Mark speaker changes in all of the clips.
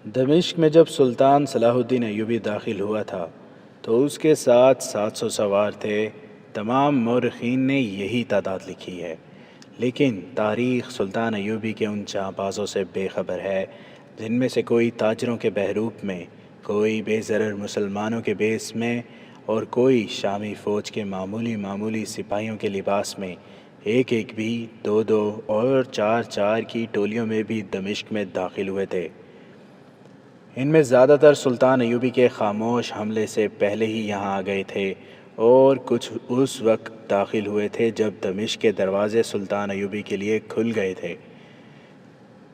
Speaker 1: دمشق میں جب سلطان صلاح الدین ایوبی داخل ہوا تھا تو اس کے ساتھ 700 سوار تھے۔ تمام مورخین نے یہی تعداد لکھی ہے، لیکن تاریخ سلطان ایوبی کے ان جانبازوں سے بے خبر ہے جن میں سے کوئی تاجروں کے بحروپ میں، کوئی بے ضرر مسلمانوں کے بیس میں، اور کوئی شامی فوج کے معمولی سپاہیوں کے لباس میں، ایک ایک بھی، دو دو اور چار چار کی ٹولیوں میں بھی دمشق میں داخل ہوئے تھے۔ ان میں زیادہ تر سلطان ایوبی کے خاموش حملے سے پہلے ہی یہاں آ گئے تھے، اور کچھ اس وقت داخل ہوئے تھے جب دمشق کے دروازے سلطان ایوبی کے لیے کھل گئے تھے۔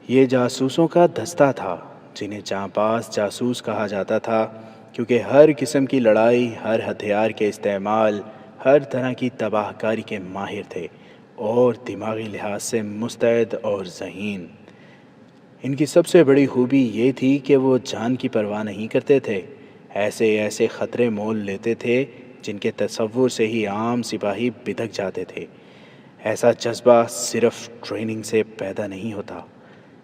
Speaker 1: یہ جاسوسوں کا دستہ تھا جنہیں جانباز جاسوس کہا جاتا تھا، کیونکہ ہر قسم کی لڑائی، ہر ہتھیار کے استعمال، ہر طرح کی تباہ کاری کے ماہر تھے اور دماغی لحاظ سے مستعد اور ذہین۔ ان کی سب سے بڑی خوبی یہ تھی کہ وہ جان کی پرواہ نہیں کرتے تھے، ایسے خطرے مول لیتے تھے جن کے تصور سے ہی عام سپاہی بدک جاتے تھے۔ ایسا جذبہ صرف ٹریننگ سے پیدا نہیں ہوتا،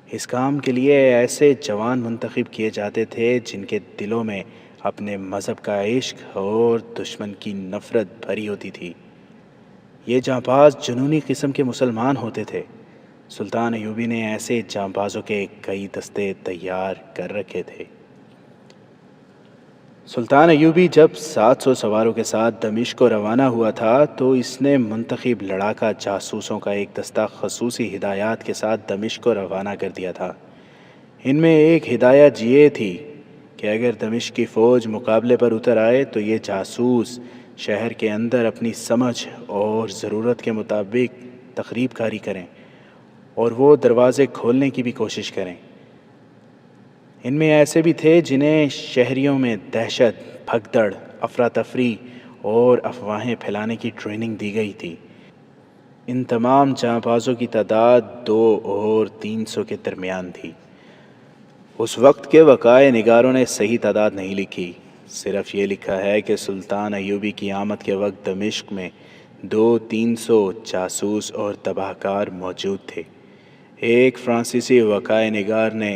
Speaker 1: اس کام کے لیے ایسے جوان منتخب کیے جاتے تھے جن کے دلوں میں اپنے مذہب کا عشق اور دشمن کی نفرت بھری ہوتی تھی۔ یہ جانباز جنونی قسم کے مسلمان ہوتے تھے۔ سلطان ایوبی نے ایسے جانبازوں کے کئی دستے تیار کر رکھے تھے۔ سلطان ایوبی جب 700 سواروں کے ساتھ دمشق کو روانہ ہوا تھا تو اس نے منتخب لڑاکا جاسوسوں کا ایک دستہ خصوصی ہدایات کے ساتھ دمشق کو روانہ کر دیا تھا۔ ان میں ایک ہدایت یہ تھی کہ اگر دمشق کی فوج مقابلے پر اتر آئے تو یہ جاسوس شہر کے اندر اپنی سمجھ اور ضرورت کے مطابق تخریب کاری کریں اور وہ دروازے کھولنے کی بھی کوشش کریں۔ ان میں ایسے بھی تھے جنہیں شہریوں میں دہشت، بھگدڑ، افراتفری اور افواہیں پھیلانے کی ٹریننگ دی گئی تھی۔ ان تمام جانبازوں کی تعداد 200 اور 300 کے درمیان تھی۔ اس وقت کے وقائع نگاروں نے صحیح تعداد نہیں لکھی، صرف یہ لکھا ہے کہ سلطان ایوبی کی آمد کے وقت دمشق میں 200-300 جاسوس اور تباہ کار موجود تھے۔ ایک فرانسیسی وقائع نگار نے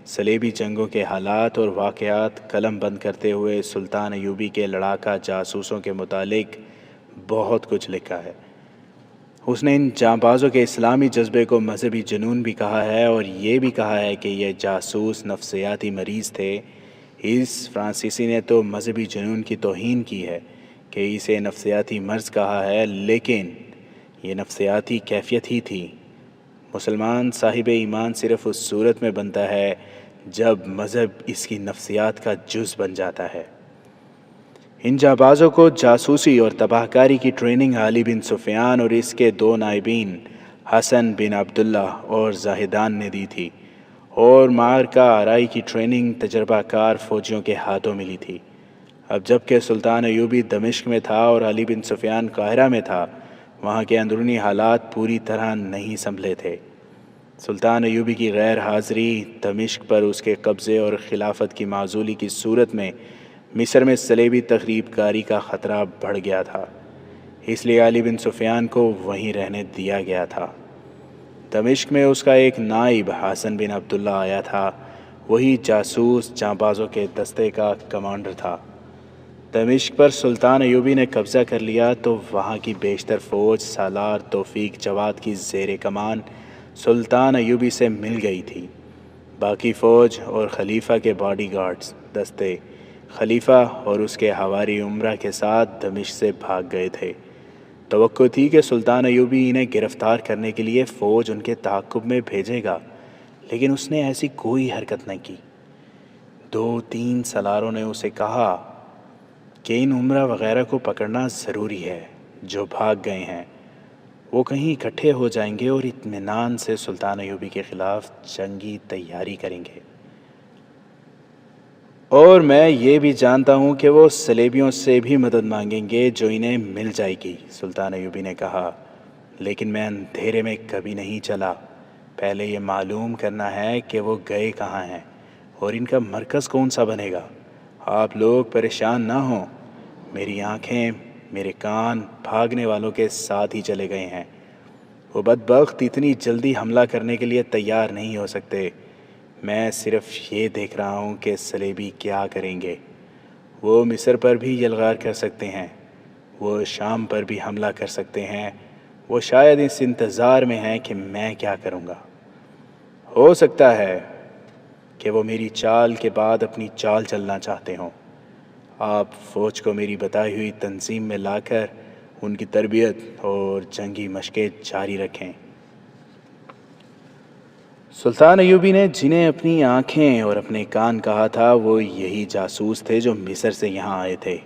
Speaker 1: صلیبی جنگوں کے حالات اور واقعات قلم بند کرتے ہوئے سلطان ایوبی کے لڑاکا جاسوسوں کے متعلق بہت کچھ لکھا ہے۔ اس نے ان جانبازوں کے اسلامی جذبے کو مذہبی جنون بھی کہا ہے اور یہ بھی کہا ہے کہ یہ جاسوس نفسیاتی مریض تھے۔ اس فرانسیسی نے تو مذہبی جنون کی توہین کی ہے کہ اسے نفسیاتی مرض کہا ہے، لیکن یہ نفسیاتی کیفیت ہی تھی۔ مسلمان صاحب ایمان صرف اس صورت میں بنتا ہے جب مذہب اس کی نفسیات کا جز بن جاتا ہے۔ ان جانبازوں کو جاسوسی اور تباہ کاری کی ٹریننگ علی بن سفیان اور اس کے 2 نائبین حسن بن عبداللہ اور زاہدان نے دی تھی، اور معرکہ آرائی کی ٹریننگ تجربہ کار فوجیوں کے ہاتھوں ملی تھی۔ اب جب کہ سلطان ایوبی دمشق میں تھا اور علی بن سفیان قاہرہ میں تھا، وہاں کے اندرونی حالات پوری طرح نہیں سنبھلے تھے۔ سلطان ایوبی کی غیر حاضری دمشق پر اس کے قبضے اور خلافت کی معزولی کی صورت میں مصر میں صلیبی تخریب کاری کا خطرہ بڑھ گیا تھا، اس لیے علی بن سفیان کو وہیں رہنے دیا گیا تھا۔ دمشق میں اس کا ایک نائب حسن بن عبداللہ آیا تھا، وہی جاسوس جانبازوں کے دستے کا کمانڈر تھا۔ دمشق پر سلطان ایوبی نے قبضہ کر لیا تو وہاں کی بیشتر فوج سالار توفیق جواد کی زیر کمان سلطان ایوبی سے مل گئی تھی۔ باقی فوج اور خلیفہ کے باڈی گارڈز دستے خلیفہ اور اس کے حواری عمرہ کے ساتھ دمشق سے بھاگ گئے تھے۔ توقع تھی کہ سلطان ایوبی انہیں گرفتار کرنے کے لیے فوج ان کے تعاقب میں بھیجے گا، لیکن اس نے ایسی کوئی حرکت نہ کی۔ 2-3 سالاروں نے اسے کہا کہ ان عمرہ وغیرہ کو پکڑنا ضروری ہے جو بھاگ گئے ہیں، وہ کہیں اکٹھے ہو جائیں گے اور اطمینان سے سلطان ایوبی کے خلاف جنگی تیاری کریں گے، اور میں یہ بھی جانتا ہوں کہ وہ صلیبیوں سے بھی مدد مانگیں گے جو انہیں مل جائے گی۔ سلطان ایوبی نے کہا، لیکن میں اندھیرے میں کبھی نہیں چلا، پہلے یہ معلوم کرنا ہے کہ وہ گئے کہاں ہیں اور ان کا مرکز کون سا بنے گا۔ آپ لوگ پریشان نہ ہوں، میری آنکھیں، میرے کان بھاگنے والوں کے ساتھ ہی چلے گئے ہیں۔ وہ بدبخت اتنی جلدی حملہ کرنے کے لیے تیار نہیں ہو سکتے۔ میں صرف یہ دیکھ رہا ہوں کہ صلیبی کیا کریں گے۔ وہ مصر پر بھی یلغار کر سکتے ہیں، وہ شام پر بھی حملہ کر سکتے ہیں، وہ شاید اس انتظار میں ہیں کہ میں کیا کروں گا۔ ہو سکتا ہے کہ وہ میری چال کے بعد اپنی چال چلنا چاہتے ہوں۔ آپ فوج کو میری بتائی ہوئی تنظیم میں لا کر ان کی تربیت اور جنگی مشقیں جاری رکھیں۔ سلطان ایوبی نے جنہیں اپنی آنکھیں اور اپنے کان کہا تھا وہ یہی جاسوس تھے جو مصر سے یہاں آئے تھے۔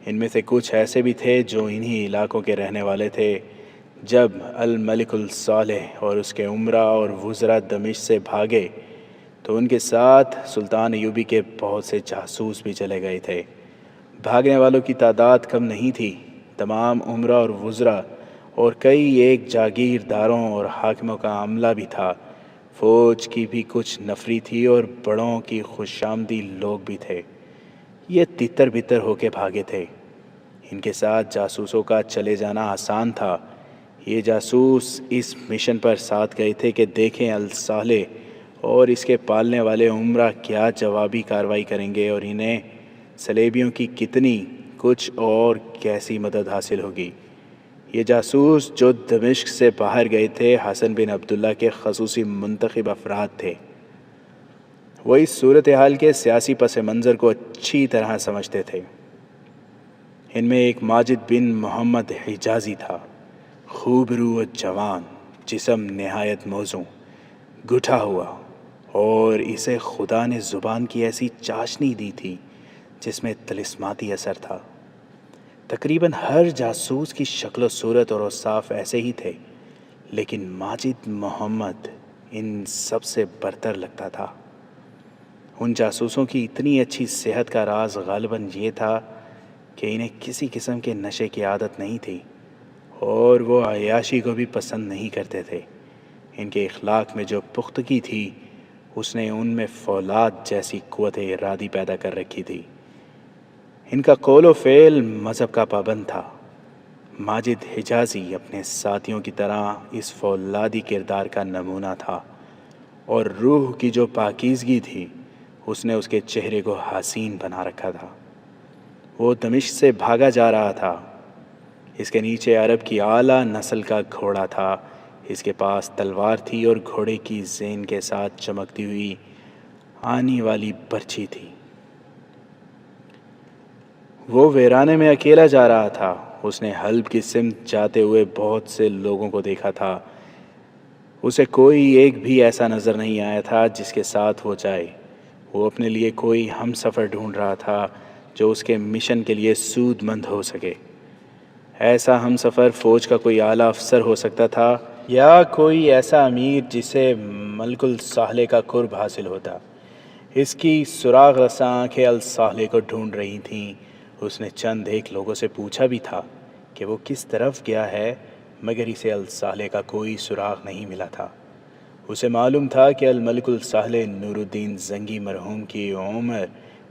Speaker 1: ان میں سے کچھ ایسے بھی تھے جو انہی علاقوں کے رہنے والے تھے۔ جب الملک الصالح اور اس کے امراء اور وزراء دمشق سے بھاگے تو ان کے ساتھ سلطان ایوبی کے بہت سے جاسوس بھی چلے گئے تھے۔ بھاگنے والوں کی تعداد کم نہیں تھی۔ تمام امراء اور وزراء اور کئی ایک جاگیرداروں اور حاکموں کا عملہ بھی تھا۔ فوج کی بھی کچھ نفری تھی اور بڑوں کی خوش آمدی لوگ بھی تھے۔ یہ تتر بتر ہو کے بھاگے تھے۔ ان کے ساتھ جاسوسوں کا چلے جانا آسان تھا۔ یہ جاسوس اس مشن پر ساتھ گئے تھے کہ دیکھیں الصالح اور اس کے پالنے والے امراء کیا جوابی کارروائی کریں گے اور انہیں صلیبیوں کی کتنی کچھ اور کیسی مدد حاصل ہوگی۔ یہ جاسوس جو دمشق سے باہر گئے تھے حسن بن عبداللہ کے خصوصی منتخب افراد تھے۔ وہ اس صورتحال کے سیاسی پس منظر کو اچھی طرح سمجھتے تھے۔ ان میں ایک ماجد بن محمد حجازی تھا، خوب رو و جوان، جسم نہایت موزوں، گٹھا ہوا، اور اسے خدا نے زبان کی ایسی چاشنی دی تھی جس میں طلسماتی اثر تھا۔ تقریباً ہر جاسوس کی شکل و صورت اور اوصاف ایسے ہی تھے، لیکن ماجد محمد ان سب سے برتر لگتا تھا۔ ان جاسوسوں کی اتنی اچھی صحت کا راز غالباً یہ تھا کہ انہیں کسی قسم کے نشے کی عادت نہیں تھی اور وہ عیاشی کو بھی پسند نہیں کرتے تھے۔ ان کے اخلاق میں جو پختگی تھی اس نے ان میں فولاد جیسی قوت ارادی پیدا کر رکھی تھی۔ ان کا قول و فعل مذہب کا پابند تھا۔ ماجد حجازی اپنے ساتھیوں کی طرح اس فولادی کردار کا نمونہ تھا، اور روح کی جو پاکیزگی تھی اس نے اس کے چہرے کو حسین بنا رکھا تھا۔ وہ دمشق سے بھاگا جا رہا تھا۔ اس کے نیچے عرب کی اعلیٰ نسل کا گھوڑا تھا۔ اس کے پاس تلوار تھی اور گھوڑے کی زین کے ساتھ چمکتی ہوئی آنی والی برچھی تھی۔ وہ ویرانے میں اکیلا جا رہا تھا۔ اس نے حلب کی سمت جاتے ہوئے بہت سے لوگوں کو دیکھا تھا۔ اسے کوئی ایک بھی ایسا نظر نہیں آیا تھا جس کے ساتھ وہ جائے۔ وہ اپنے لیے کوئی ہم سفر ڈھونڈ رہا تھا جو اس کے مشن کے لیے سود مند ہو سکے۔ ایسا ہم سفر فوج کا کوئی اعلیٰ افسر ہو سکتا تھا یا کوئی ایسا امیر جسے ملک الصالح کا قرب حاصل ہوتا۔ اس کی سراغ رساں آنکھیں الصالح کو ڈھونڈ رہی تھیں۔ اس نے چند ایک لوگوں سے پوچھا بھی تھا کہ وہ کس طرف گیا ہے، مگر اسے الصالح کا کوئی سراغ نہیں ملا تھا۔ اسے معلوم تھا کہ الملک الصالح نور الدین زنگی مرحوم کی عمر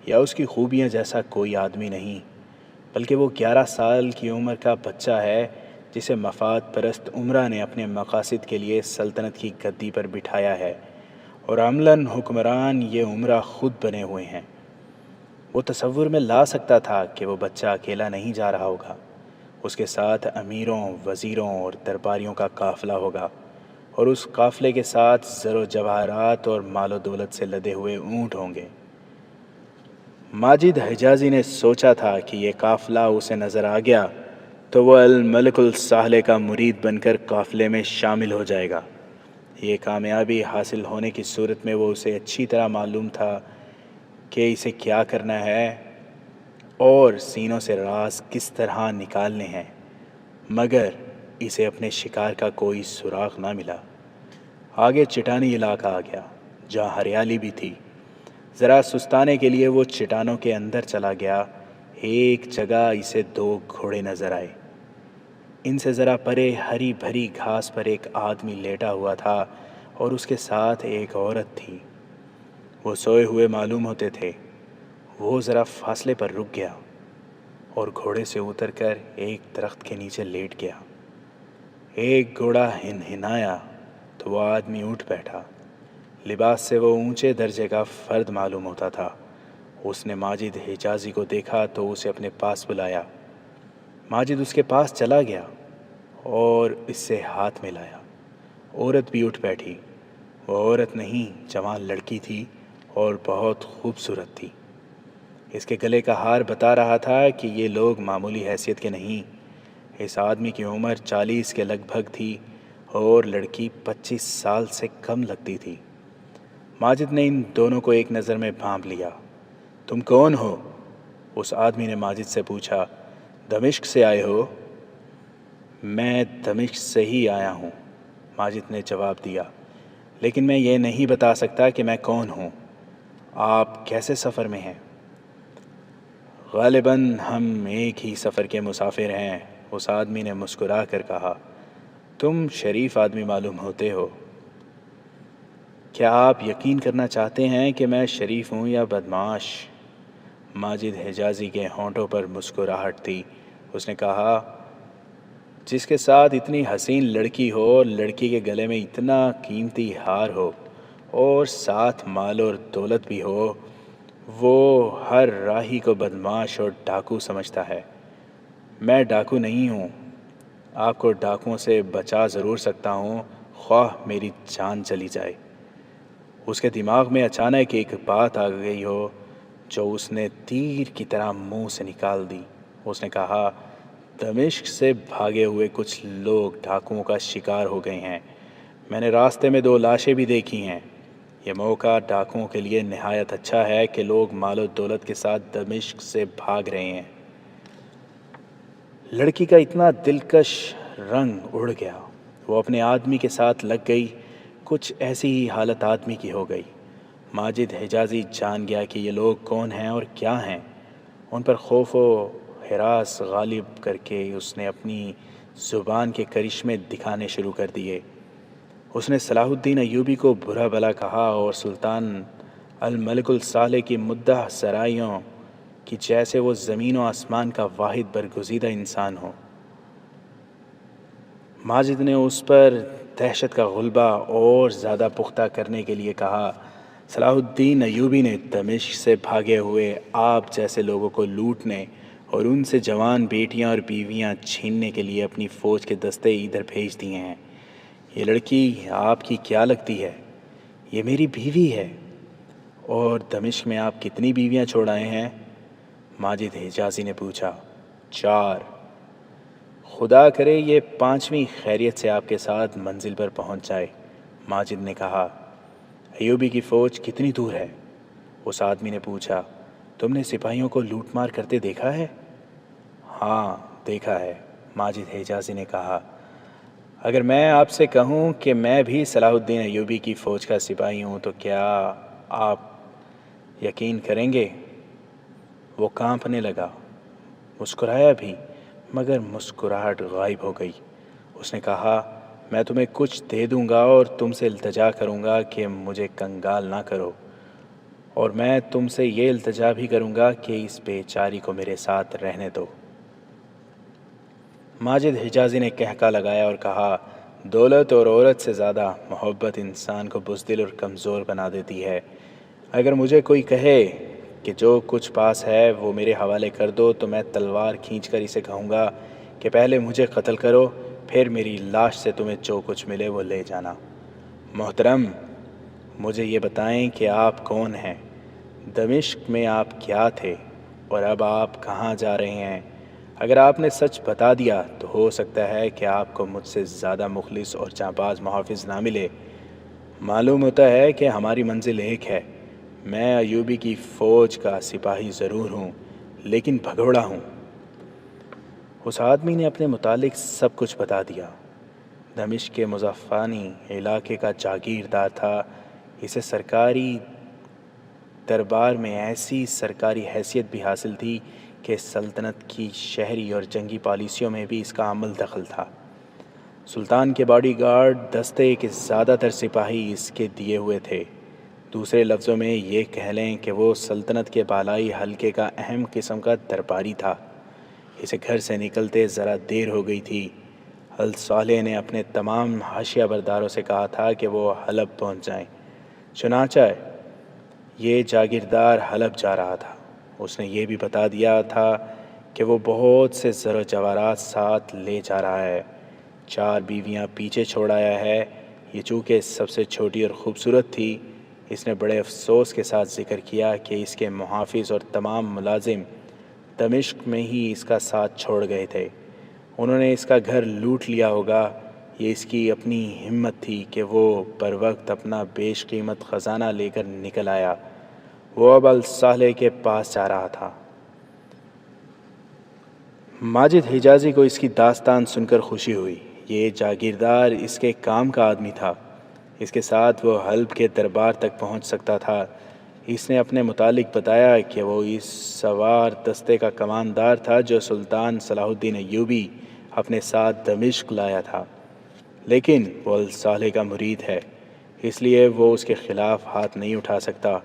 Speaker 1: یا اس کی خوبیاں جیسا کوئی آدمی نہیں، بلکہ وہ 11 سال کی عمر کا بچہ ہے جسے مفاد پرست امراء نے اپنے مقاصد کے لیے سلطنت کی گدی پر بٹھایا ہے، اور عملاً حکمران یہ امراء خود بنے ہوئے ہیں۔ وہ تصور میں لا سکتا تھا کہ وہ بچہ اکیلا نہیں جا رہا ہوگا، اس کے ساتھ امیروں، وزیروں اور درباریوں کا قافلہ ہوگا، اور اس قافلے کے ساتھ زر و جواہرات اور مال و دولت سے لدے ہوئے اونٹ ہوں گے۔ ماجد حجازی نے سوچا تھا کہ یہ قافلہ اسے نظر آ گیا تو وہ الملک الصالح کا مرید بن کر قافلے میں شامل ہو جائے گا۔ یہ کامیابی حاصل ہونے کی صورت میں وہ اسے اچھی طرح معلوم تھا کہ اسے کیا کرنا ہے اور سینوں سے راز کس طرح نکالنے ہیں، مگر اسے اپنے شکار کا کوئی سراغ نہ ملا۔ آگے چٹانی علاقہ آ گیا جہاں ہریالی بھی تھی۔ ذرا سستانے کے لیے وہ چٹانوں کے اندر چلا گیا۔ ایک جگہ اسے 2 گھوڑے نظر آئے۔ ان سے ذرا پرے ہری بھری گھاس پر ایک آدمی لیٹا ہوا تھا اور اس کے ساتھ ایک عورت تھی۔ وہ سوئے ہوئے معلوم ہوتے تھے۔ وہ ذرا فاصلے پر رک گیا اور گھوڑے سے اتر کر ایک درخت کے نیچے لیٹ گیا۔ ایک گھوڑا ہنہنایا تو وہ آدمی اٹھ بیٹھا، لباس سے وہ اونچے درجے کا فرد معلوم ہوتا تھا۔ اس نے ماجد حجازی کو دیکھا تو اسے اپنے پاس بلایا۔ ماجد اس کے پاس چلا گیا اور اس سے ہاتھ ملایا۔ عورت بھی اٹھ بیٹھی۔ وہ عورت نہیں، جوان لڑکی تھی اور بہت خوبصورت تھی۔ اس کے گلے کا ہار بتا رہا تھا کہ یہ لوگ معمولی حیثیت کے نہیں۔ اس آدمی کی عمر 40 کے لگ بھگ تھی اور لڑکی 25 سال سے کم لگتی تھی۔ ماجد نے ان دونوں کو ایک نظر میں بھانپ لیا۔ تم کون ہو؟ اس آدمی نے ماجد سے پوچھا۔ دمشق سے آئے ہو؟ میں دمشق سے ہی آیا ہوں، ماجد نے جواب دیا، لیکن میں یہ نہیں بتا سکتا کہ میں کون ہوں۔ آپ کیسے سفر میں ہیں؟ غالباً ہم ایک ہی سفر کے مسافر ہیں، اس آدمی نے مسکرا کر کہا۔ تم شریف آدمی معلوم ہوتے ہو۔ کیا آپ یقین کرنا چاہتے ہیں کہ میں شریف ہوں یا بدمعاش؟ ماجد حجازی کے ہونٹوں پر مسکراہٹ تھی۔ اس نے کہا، جس کے ساتھ اتنی حسین لڑکی ہو، لڑکی کے گلے میں اتنا قیمتی ہار ہو اور ساتھ مال اور دولت بھی ہو، وہ ہر راہی کو بدمعاش اور ڈاکو سمجھتا ہے۔ میں ڈاکو نہیں ہوں۔ آپ کو ڈاکوؤں سے بچا ضرور سکتا ہوں، خواہ میری جان چلی جائے۔ اس کے دماغ میں اچانک ایک بات آ گئی ہو جو اس نے تیر کی طرح منہ سے نکال دی۔ اس نے کہا، دمشق سے بھاگے ہوئے کچھ لوگ ڈاکوؤں کا شکار ہو گئے ہیں۔ میں نے راستے میں 2 لاشیں بھی دیکھی ہیں۔ یہ موقع ڈاکوؤں کے لیے نہایت اچھا ہے کہ لوگ مال و دولت کے ساتھ دمشق سے بھاگ رہے ہیں۔ لڑکی کا اتنا دلکش رنگ اڑ گیا، وہ اپنے آدمی کے ساتھ لگ گئی۔ کچھ ایسی ہی حالت آدمی کی ہو گئی۔ ماجد حجازی جان گیا کہ یہ لوگ کون ہیں اور کیا ہیں۔ ان پر خوف و ہراس غالب کر کے اس نے اپنی زبان کے کرشمے دکھانے شروع کر دیے۔ اس نے صلاح الدین ایوبی کو برا بھلا کہا اور سلطان الملک الصالح کی مدح سرائیوں کی جیسے وہ زمین و آسمان کا واحد برگزیدہ انسان ہو۔ ماجد نے اس پر دہشت کا غلبہ اور زیادہ پختہ کرنے کے لیے کہا، صلاح الدین ایوبی نے دمشق سے بھاگے ہوئے آپ جیسے لوگوں کو لوٹنے اور ان سے جوان بیٹیاں اور بیویاں چھیننے کے لیے اپنی فوج کے دستے ادھر بھیج دیے ہیں۔ یہ لڑکی آپ کی کیا لگتی ہے؟ یہ میری بیوی ہے۔ اور دمشق میں آپ کتنی بیویاں چھوڑ آئے ہیں؟ ماجد حجازی نے پوچھا۔ 4۔ خدا کرے یہ 5ویں خیریت سے آپ کے ساتھ منزل پر پہنچ جائے، ماجد نے کہا۔ ایوبی کی فوج کتنی دور ہے؟ اس آدمی نے پوچھا۔ تم نے سپاہیوں کو لوٹ مار کرتے دیکھا ہے؟ ہاں دیکھا ہے، ماجد حجازی نے کہا۔ اگر میں آپ سے کہوں کہ میں بھی صلاح الدین ایوبی کی فوج کا سپاہی ہوں تو کیا آپ یقین کریں گے؟ وہ کانپنے لگا، مسکرایا بھی، مگر مسکراہٹ غائب ہو گئی۔ اس نے کہا، میں تمہیں کچھ دے دوں گا اور تم سے التجا کروں گا کہ مجھے کنگال نہ کرو، اور میں تم سے یہ التجا بھی کروں گا کہ اس بیچاری کو میرے ساتھ رہنے دو۔ ماجد حجازی نے کہکا لگایا اور کہا، دولت اور عورت سے زیادہ محبت انسان کو بزدل اور کمزور بنا دیتی ہے۔ اگر مجھے کوئی کہے کہ جو کچھ پاس ہے وہ میرے حوالے کر دو تو میں تلوار کھینچ کر اسے کہوں گا کہ پہلے مجھے قتل کرو، پھر میری لاش سے تمہیں جو کچھ ملے وہ لے جانا۔ محترم، مجھے یہ بتائیں کہ آپ کون ہیں؟ دمشق میں آپ کیا تھے اور اب آپ کہاں جا رہے ہیں؟ اگر آپ نے سچ بتا دیا تو ہو سکتا ہے کہ آپ کو مجھ سے زیادہ مخلص اور جانباز محافظ نہ ملے۔ معلوم ہوتا ہے کہ ہماری منزل ایک ہے۔ میں ایوبی کی فوج کا سپاہی ضرور ہوں، لیکن بھگوڑا ہوں۔ اس آدمی نے اپنے متعلق سب کچھ بتا دیا۔ دمشق کے مظفرانی علاقے کا جاگیردار تھا۔ اسے سرکاری دربار میں ایسی سرکاری حیثیت بھی حاصل تھی کہ سلطنت کی شہری اور جنگی پالیسیوں میں بھی اس کا عمل دخل تھا۔ سلطان کے باڈی گارڈ دستے کے زیادہ تر سپاہی اس کے دیے ہوئے تھے۔ دوسرے لفظوں میں یہ کہہ لیں کہ وہ سلطنت کے بالائی حلقے کا اہم قسم کا درباری تھا۔ اسے گھر سے نکلتے ذرا دیر ہو گئی تھی۔ الصالح نے اپنے تمام حاشیہ برداروں سے کہا تھا کہ وہ حلب پہنچ جائیں۔ چنانچہ یہ جاگیردار حلب جا رہا تھا۔ اس نے یہ بھی بتا دیا تھا کہ وہ بہت سے زر و جواہرات ساتھ لے جا رہا ہے، 4 بیویاں پیچھے چھوڑ آیا ہے۔ یہ چونکہ سب سے چھوٹی اور خوبصورت تھی، اس نے بڑے افسوس کے ساتھ ذکر کیا کہ اس کے محافظ اور تمام ملازم دمشق میں ہی اس کا ساتھ چھوڑ گئے تھے۔ انہوں نے اس کا گھر لوٹ لیا ہوگا۔ یہ اس کی اپنی ہمت تھی کہ وہ بر وقت اپنا بیش قیمت خزانہ لے کر نکل آیا۔ وہ اب الصالح کے پاس جا رہا تھا۔ ماجد حجازی کو اس کی داستان سن کر خوشی ہوئی۔ یہ جاگیردار اس کے کام کا آدمی تھا، اس کے ساتھ وہ حلب کے دربار تک پہنچ سکتا تھا۔ اس نے اپنے متعلق بتایا کہ وہ اس سوار دستے کا کماندار تھا جو سلطان صلاح الدین ایوبی اپنے ساتھ دمشق لایا تھا، لیکن وہ الصالح کا مرید ہے، اس لیے وہ اس کے خلاف ہاتھ نہیں اٹھا سکتا۔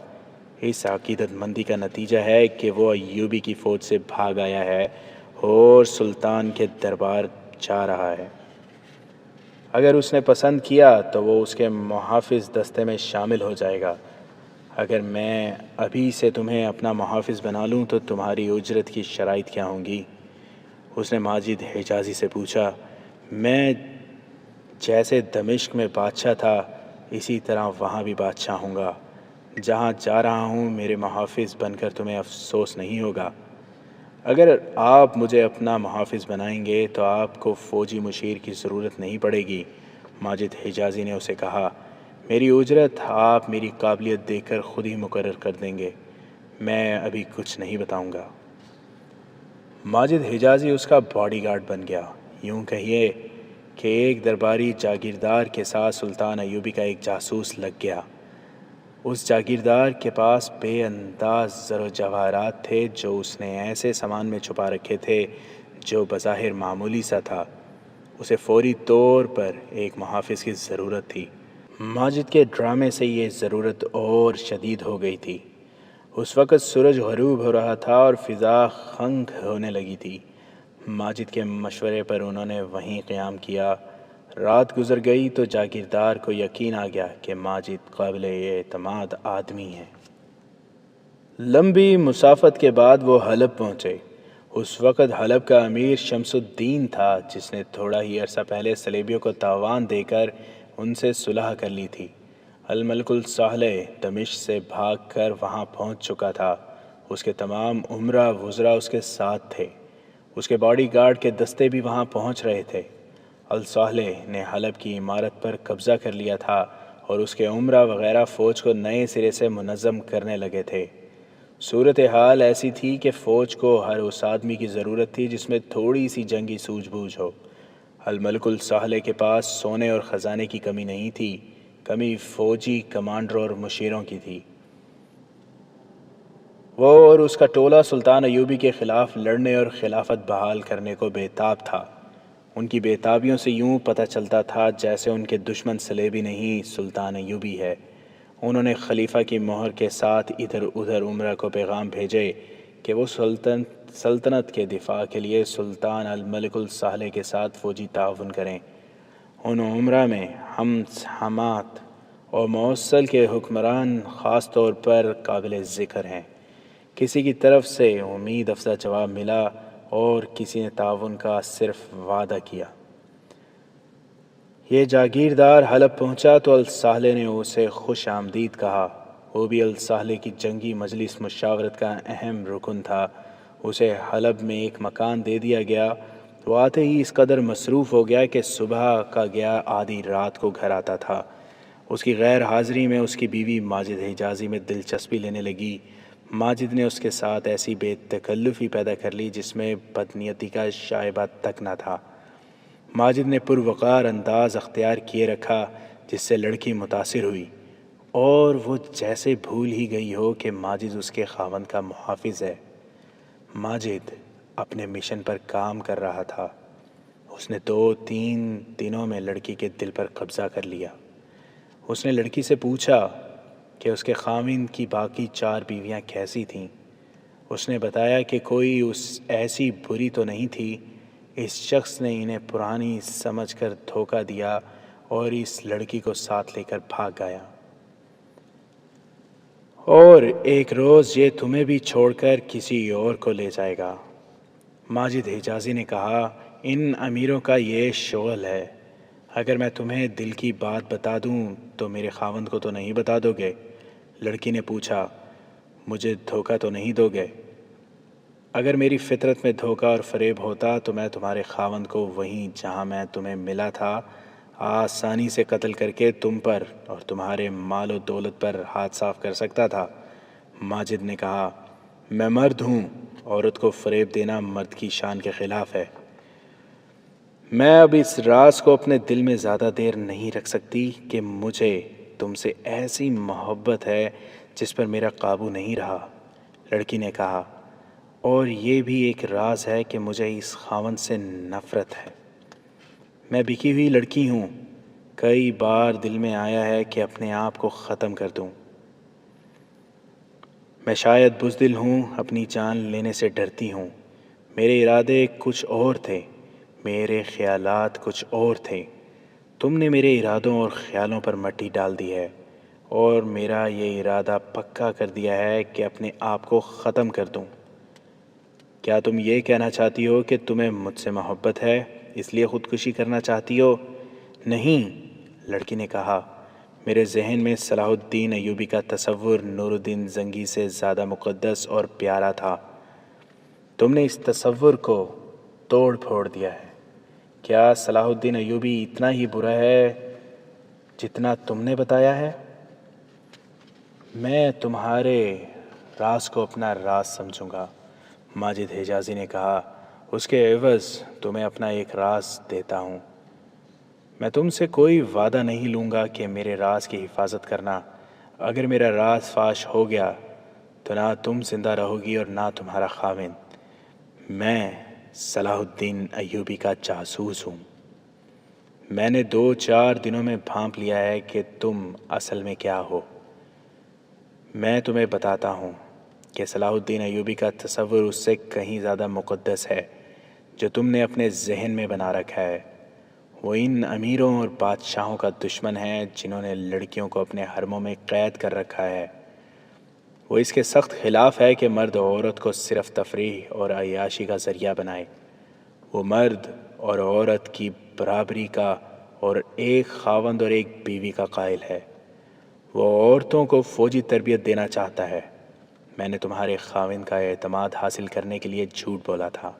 Speaker 1: اس عقیدت مندی کا نتیجہ ہے کہ وہ ایوبی کی فوج سے بھاگ آیا ہے اور سلطان کے دربار جا رہا ہے۔ اگر اس نے پسند کیا تو وہ اس کے محافظ دستے میں شامل ہو جائے گا۔ اگر میں ابھی سے تمہیں اپنا محافظ بنا لوں تو تمہاری اجرت کی شرائط کیا ہوں گی؟ اس نے ماجد حجازی سے پوچھا۔ میں جیسے دمشق میں بادشاہ تھا اسی طرح وہاں بھی بادشاہ ہوں گا۔ جہاں جا رہا ہوں میرے محافظ بن کر تمہیں افسوس نہیں ہوگا۔ اگر آپ مجھے اپنا محافظ بنائیں گے تو آپ کو فوجی مشیر کی ضرورت نہیں پڑے گی۔ ماجد حجازی نے اسے کہا، میری اجرت آپ میری قابلیت دیکھ کر خود ہی مقرر کر دیں گے، میں ابھی کچھ نہیں بتاؤں گا۔ ماجد حجازی اس کا باڈی گارڈ بن گیا۔ یوں کہیے کہ ایک درباری جاگیردار کے ساتھ سلطان ایوبی کا ایک جاسوس لگ گیا۔ اس جاگیردار کے پاس بے انداز زر و جواہرات تھے جو اس نے ایسے سامان میں چھپا رکھے تھے جو بظاہر معمولی سا تھا۔ اسے فوری طور پر ایک محافظ کی ضرورت تھی۔ ماجد کے ڈرامے سے یہ ضرورت اور شدید ہو گئی تھی۔ اس وقت سورج غروب ہو رہا تھا اور فضا خنک ہونے لگی تھی۔ ماجد کے مشورے پر انہوں نے وہیں قیام کیا۔ رات گزر گئی تو جاگیردار کو یقین آ گیا کہ ماجد قابل اعتماد آدمی ہے۔ لمبی مسافت کے بعد وہ حلب پہنچے۔ اس وقت حلب کا امیر شمس الدین تھا جس نے تھوڑا ہی عرصہ پہلے صلیبیوں کو تاوان دے کر ان سے صلح کر لی تھی۔ الملک الصالح دمشق سے بھاگ کر وہاں پہنچ چکا تھا۔ اس کے تمام امراء وزراء اس کے ساتھ تھے۔ اس کے باڈی گارڈ کے دستے بھی وہاں پہنچ رہے تھے۔ الصالح نے حلب کی عمارت پر قبضہ کر لیا تھا اور اس کے امراء وغیرہ فوج کو نئے سرے سے منظم کرنے لگے تھے۔ صورتحال ایسی تھی کہ فوج کو ہر اس آدمی کی ضرورت تھی جس میں تھوڑی سی جنگی سوجھ بوجھ ہو۔ الملک الصالح کے پاس سونے اور خزانے کی کمی نہیں تھی، کمی فوجی کمانڈروں اور مشیروں کی تھی۔ وہ اور اس کا ٹولہ سلطان ایوبی کے خلاف لڑنے اور خلافت بحال کرنے کو بے تاب تھا۔ ان کی بے تابیوں سے یوں پتہ چلتا تھا جیسے ان کے دشمن صلیبی نہیں سلطان ایوبی ہے۔ انہوں نے خلیفہ کی مہر کے ساتھ ادھر ادھر امراء کو پیغام بھیجے کہ وہ سلطنت کے دفاع کے لیے سلطان الملک الصالح کے ساتھ فوجی تعاون کریں۔ ان امراء میں حمات اور موصل کے حکمران خاص طور پر قابل ذکر ہیں۔ کسی کی طرف سے امید افزا جواب ملا اور کسی نے تعاون کا صرف وعدہ کیا۔ یہ جاگیردار حلب پہنچا تو الصالح نے اسے خوش آمدید کہا۔ وہ بھی الصالح کی جنگی مجلس مشاورت کا اہم رکن تھا۔ اسے حلب میں ایک مکان دے دیا گیا۔ وہ آتے ہی اس قدر مصروف ہو گیا کہ صبح کا گیا آدھی رات کو گھر آتا تھا۔ اس کی غیر حاضری میں اس کی بیوی ماجد حجازی میں دلچسپی لینے لگی۔ ماجد نے اس کے ساتھ ایسی بے تکلفی پیدا کر لی جس میں بدنیتی کا شائبہ تک نہ تھا۔ ماجد نے پروقار انداز اختیار کیے رکھا جس سے لڑکی متاثر ہوئی اور وہ جیسے بھول ہی گئی ہو کہ ماجد اس کے خاوند کا محافظ ہے۔ ماجد اپنے مشن پر کام کر رہا تھا۔ اس نے 2-3 دنوں میں لڑکی کے دل پر قبضہ کر لیا۔ اس نے لڑکی سے پوچھا کہ اس کے خاوند کی باقی 4 بیویاں کیسی تھیں۔ اس نے بتایا کہ کوئی ایسی بری تو نہیں تھی۔ اس شخص نے انہیں پرانی سمجھ کر دھوکہ دیا اور اس لڑکی کو ساتھ لے کر بھاگ گیا۔ اور ایک روز یہ تمہیں بھی چھوڑ کر کسی اور کو لے جائے گا۔ ماجد حجازی نے کہا، ان امیروں کا یہ شغل ہے، اگر میں تمہیں دل کی بات بتا دوں تو میرے خاوند کو تو نہیں بتا دو گے؟ لڑکی نے پوچھا، مجھے دھوکہ تو نہیں دو گے؟ اگر میری فطرت میں دھوکہ اور فریب ہوتا تو میں تمہارے خاوند کو وہیں جہاں میں تمہیں ملا تھا آسانی سے قتل کر کے تم پر اور تمہارے مال و دولت پر ہاتھ صاف کر سکتا تھا۔ ماجد نے کہا، میں مرد ہوں، عورت کو فریب دینا مرد کی شان کے خلاف ہے۔ میں اب اس راز کو اپنے دل میں زیادہ دیر نہیں رکھ سکتی کہ مجھے تم سے ایسی محبت ہے جس پر میرا قابو نہیں رہا۔ لڑکی نے کہا، اور یہ بھی ایک راز ہے کہ مجھے اس خاوند سے نفرت ہے۔ میں بکی ہوئی لڑکی ہوں، کئی بار دل میں آیا ہے کہ اپنے آپ کو ختم کر دوں۔ میں شاید بزدل ہوں، اپنی جان لینے سے ڈرتی ہوں۔ میرے ارادے کچھ اور تھے، میرے خیالات کچھ اور تھے۔ تم نے میرے ارادوں اور خیالوں پر مٹی ڈال دی ہے اور میرا یہ ارادہ پکا کر دیا ہے کہ اپنے آپ کو ختم کر دوں۔ کیا تم یہ کہنا چاہتی ہو کہ تمہیں مجھ سے محبت ہے، اس لیے خودکشی کرنا چاہتی ہو؟ نہیں، لڑکی نے کہا، میرے ذہن میں صلاح الدین ایوبی کا تصور نور الدین زنگی سے زیادہ مقدس اور پیارا تھا۔ تم نے اس تصور کو توڑ پھوڑ دیا ہے۔ کیا صلاح الدین ایوبی اتنا ہی برا ہے جتنا تم نے بتایا ہے؟ میں تمہارے راز کو اپنا راز سمجھوں گا، ماجد حجازی نے کہا، اس کے عوض تمہیں اپنا ایک راز دیتا ہوں۔ میں تم سے کوئی وعدہ نہیں لوں گا کہ میرے راز کی حفاظت کرنا۔ اگر میرا راز فاش ہو گیا تو نہ تم زندہ رہو گی اور نہ تمہارا خاوند۔ میں صلاح الدین ایوبی کا جاسوس ہوں۔ میں نے 2-4 دنوں میں بھانپ لیا ہے کہ تم اصل میں کیا ہو۔ میں تمہیں بتاتا ہوں کہ صلاح الدین ایوبی کا تصور اس سے کہیں زیادہ مقدس ہے جو تم نے اپنے ذہن میں بنا رکھا ہے۔ وہ ان امیروں اور بادشاہوں کا دشمن ہے جنہوں نے لڑکیوں کو اپنے حرموں میں قید کر رکھا ہے۔ وہ اس کے سخت خلاف ہے کہ مرد عورت کو صرف تفریح اور عیاشی کا ذریعہ بنائے۔ وہ مرد اور عورت کی برابری کا اور ایک خاوند اور ایک بیوی کا قائل ہے۔ وہ عورتوں کو فوجی تربیت دینا چاہتا ہے۔ میں نے تمہارے خاوند کا اعتماد حاصل کرنے کے لیے جھوٹ بولا تھا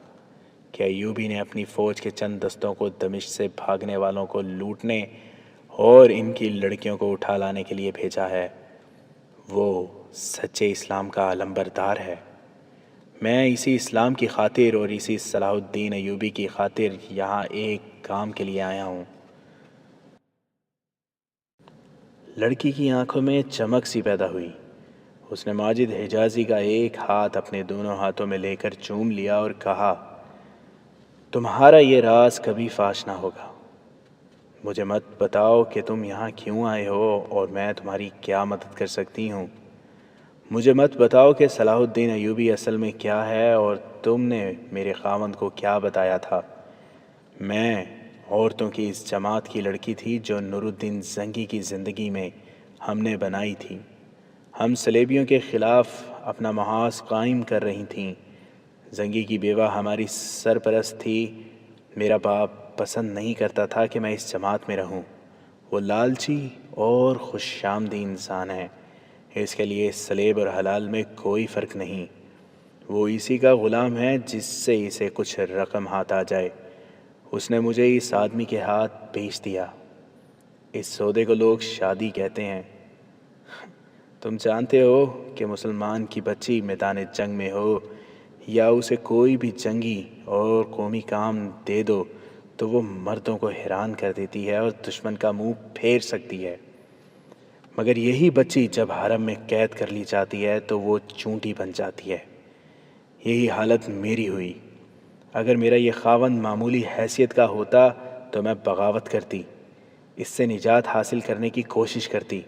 Speaker 1: کہ ایوبی نے اپنی فوج کے چند دستوں کو دمشق سے بھاگنے والوں کو لوٹنے اور ان کی لڑکیوں کو اٹھا لانے کے لیے بھیجا ہے۔ وہ سچے اسلام کا علمبردار ہے۔ میں اسی اسلام کی خاطر اور اسی صلاح الدین ایوبی کی خاطر یہاں ایک کام کے لیے آیا ہوں۔ لڑکی کی آنکھوں میں چمک سی پیدا ہوئی۔ اس نے ماجد حجازی کا ایک ہاتھ اپنے دونوں ہاتھوں میں لے کر چوم لیا اور کہا، تمہارا یہ راز کبھی فاش نہ ہوگا۔ مجھے مت بتاؤ کہ تم یہاں کیوں آئے ہو اور میں تمہاری کیا مدد کر سکتی ہوں۔ مجھے مت بتاؤ کہ صلاح الدین ایوبی اصل میں کیا ہے اور تم نے میرے خاوند کو کیا بتایا تھا۔ میں عورتوں کی اس جماعت کی لڑکی تھی جو نور الدین زنگی کی زندگی میں ہم نے بنائی تھی۔ ہم صلیبیوں کے خلاف اپنا محاذ قائم کر رہی تھیں۔ زنگی کی بیوہ ہماری سرپرست تھی۔ میرا باپ پسند نہیں کرتا تھا کہ میں اس جماعت میں رہوں۔ وہ لالچی اور خوش آمدید انسان ہے۔ اس کے لیے سلیب اور حلال میں کوئی فرق نہیں۔ وہ اسی کا غلام ہے جس سے اسے کچھ رقم ہاتھ آ جائے۔ اس نے مجھے اس آدمی کے ہاتھ بیچ دیا۔ اس سودے کو لوگ شادی کہتے ہیں۔ تم جانتے ہو کہ مسلمان کی بچی میدان جنگ میں ہو یا اسے کوئی بھی جنگی اور قومی کام دے دو تو وہ مردوں کو حیران کر دیتی ہے اور دشمن کا منہ پھیر سکتی ہے، مگر یہی بچی جب حرم میں قید کر لی جاتی ہے تو وہ چونٹی بن جاتی ہے۔ یہی حالت میری ہوئی۔ اگر میرا یہ خاوند معمولی حیثیت کا ہوتا تو میں بغاوت کرتی، اس سے نجات حاصل کرنے کی کوشش کرتی،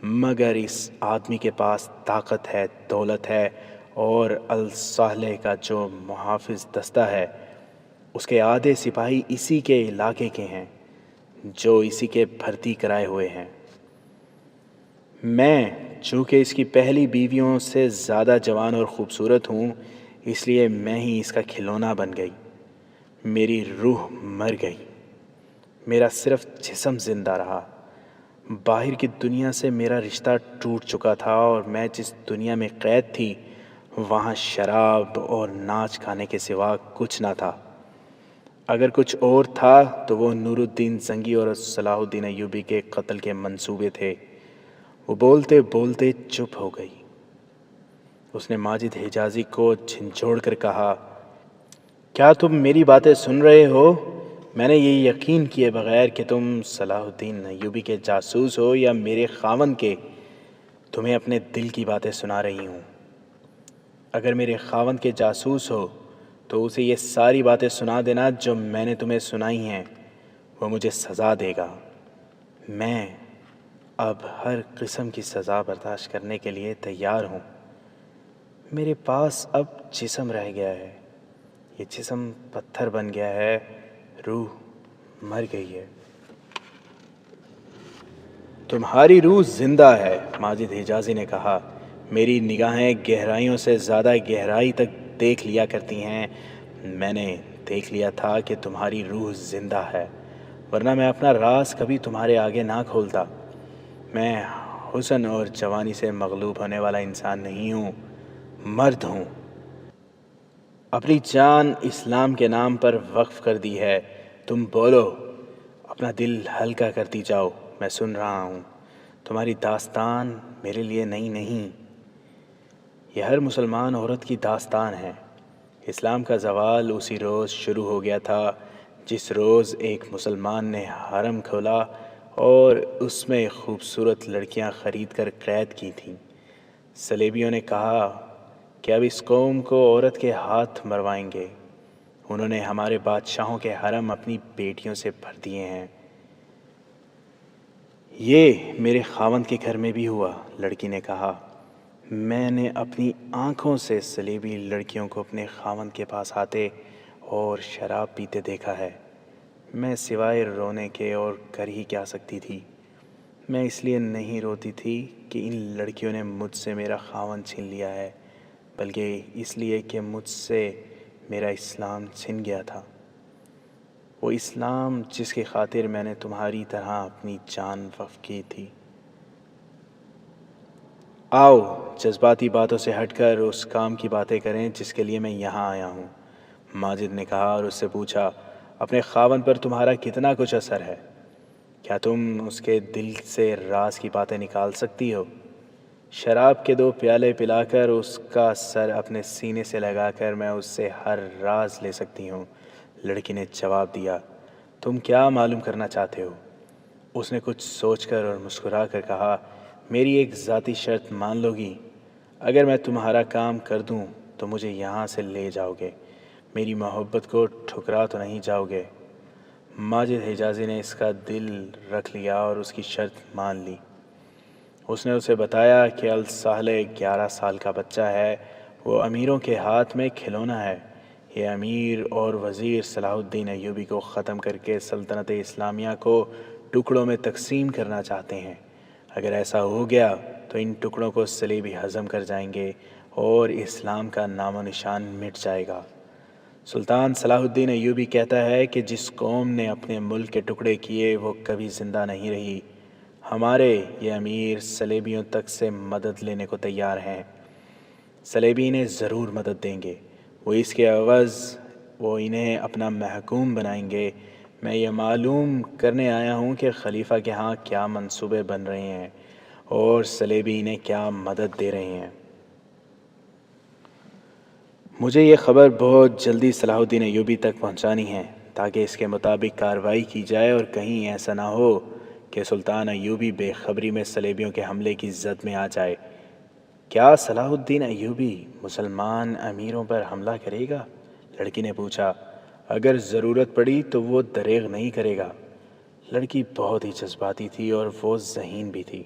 Speaker 1: مگر اس آدمی کے پاس طاقت ہے، دولت ہے اور الصالح کا جو محافظ دستہ ہے اس کے آدھے سپاہی اسی کے علاقے کے ہیں جو اسی کے بھرتی کرائے ہوئے ہیں۔ میں چونکہ اس کی پہلی بیویوں سے زیادہ جوان اور خوبصورت ہوں، اس لیے میں ہی اس کا کھلونا بن گئی۔ میری روح مر گئی، میرا صرف جسم زندہ رہا۔ باہر کی دنیا سے میرا رشتہ ٹوٹ چکا تھا اور میں جس دنیا میں قید تھی وہاں شراب اور ناچ کھانے کے سوا کچھ نہ تھا۔ اگر کچھ اور تھا تو وہ نور الدین زنگی اور صلاح الدین ایوبی کے قتل کے منصوبے تھے۔ وہ بولتے بولتے چپ ہو گئی۔ اس نے ماجد حجازی کو جھنجھوڑ کر کہا، کیا تم میری باتیں سن رہے ہو؟ میں نے یہ یقین کیے بغیر کہ تم صلاح الدین ایوبی کے جاسوس ہو یا میرے خاوند کے، تمہیں اپنے دل کی باتیں سنا رہی ہوں۔ اگر میرے خاوند کے جاسوس ہو تو اسے یہ ساری باتیں سنا دینا جو میں نے تمہیں سنائی ہیں، وہ مجھے سزا دے گا۔ میں اب ہر قسم کی سزا برداشت کرنے کے لیے تیار ہوں۔ میرے پاس اب جسم رہ گیا ہے، یہ جسم پتھر بن گیا ہے، روح مر گئی ہے۔ تمہاری روح زندہ ہے، ماجد حجازی نے کہا۔ میری نگاہیں گہرائیوں سے زیادہ گہرائی تک دیکھ لیا کرتی ہیں۔ میں نے دیکھ لیا تھا کہ تمہاری روح زندہ ہے، ورنہ میں اپنا راز کبھی تمہارے آگے نہ کھولتا۔ میں حسن اور جوانی سے مغلوب ہونے والا انسان نہیں ہوں، مرد ہوں۔ اپنی جان اسلام کے نام پر وقف کر دی ہے۔ تم بولو، اپنا دل ہلکا کرتی جاؤ، میں سن رہا ہوں۔ تمہاری داستان میرے لیے نئی نہیں، یہ ہر مسلمان عورت کی داستان ہے۔ اسلام کا زوال اسی روز شروع ہو گیا تھا جس روز ایک مسلمان نے حرم کھولا اور اس میں خوبصورت لڑکیاں خرید کر قید کی تھیں۔ صلیبیوں نے کہا کہ اب اس قوم کو عورت کے ہاتھ مروائیں گے۔ انہوں نے ہمارے بادشاہوں کے حرم اپنی بیٹیوں سے بھر دیے ہیں۔ یہ میرے خاوند کے گھر میں بھی ہوا، لڑکی نے کہا۔ میں نے اپنی آنکھوں سے صلیبی لڑکیوں کو اپنے خاوند کے پاس آتے اور شراب پیتے دیکھا ہے۔ میں سوائے رونے کے اور کر ہی کیا سکتی تھی؟ میں اس لیے نہیں روتی تھی کہ ان لڑکیوں نے مجھ سے میرا خاوند چھین لیا ہے، بلکہ اس لیے کہ مجھ سے میرا اسلام چھن گیا تھا، وہ اسلام جس کی خاطر میں نے تمہاری طرح اپنی جان وقف کی تھی۔ آؤ جذباتی باتوں سے ہٹ کر اس کام کی باتیں کریں جس کے لیے میں یہاں آیا ہوں، ماجد نے کہا اور اس سے پوچھا، اپنے خاوند پر تمہارا کتنا کچھ اثر ہے؟ کیا تم اس کے دل سے راز کی باتیں نکال سکتی ہو؟ شراب کے 2 پیالے پلا کر اس کا سر اپنے سینے سے لگا کر میں اس سے ہر راز لے سکتی ہوں، لڑکی نے جواب دیا۔ تم کیا معلوم کرنا چاہتے ہو؟ اس نے کچھ سوچ کر اور مسکرا کر کہا، میری ایک ذاتی شرط مان لو گی؟ اگر میں تمہارا کام کر دوں تو مجھے یہاں سے لے جاؤ گے، میری محبت کو ٹھکرا تو نہیں جاؤ گے؟ ماجد حجازی نے اس کا دل رکھ لیا اور اس کی شرط مان لی۔ اس نے اسے بتایا کہ الصالح 11 سال کا بچہ ہے، وہ امیروں کے ہاتھ میں کھلونا ہے۔ یہ امیر اور وزیر صلاح الدین ایوبی کو ختم کر کے سلطنت اسلامیہ کو ٹکڑوں میں تقسیم کرنا چاہتے ہیں۔ اگر ایسا ہو گیا تو ان ٹکڑوں کو صلیبی ہضم کر جائیں گے اور اسلام کا نام و نشان مٹ جائے گا۔ سلطان صلاح الدین ایوبی کہتا ہے کہ جس قوم نے اپنے ملک کے ٹکڑے کیے وہ کبھی زندہ نہیں رہی۔ ہمارے یہ امیر صلیبیوں تک سے مدد لینے کو تیار ہیں، صلیبی انہیں ضرور مدد دیں گے، وہ اس کے عوض وہ انہیں اپنا محکوم بنائیں گے۔ میں یہ معلوم کرنے آیا ہوں کہ خلیفہ کے ہاں کیا منصوبے بن رہے ہیں اور صلیبی انہیں کیا مدد دے رہے ہیں۔ مجھے یہ خبر بہت جلدی صلاح الدین ایوبی تک پہنچانی ہے تاکہ اس کے مطابق کارروائی کی جائے اور کہیں ایسا نہ ہو کہ سلطان ایوبی بے خبری میں صلیبیوں کے حملے کی زد میں آ جائے۔ کیا صلاح الدین ایوبی مسلمان امیروں پر حملہ کرے گا؟ لڑکی نے پوچھا۔ اگر ضرورت پڑی تو وہ دریغ نہیں کرے گا۔ لڑکی بہت ہی جذباتی تھی اور وہ ذہین بھی تھی۔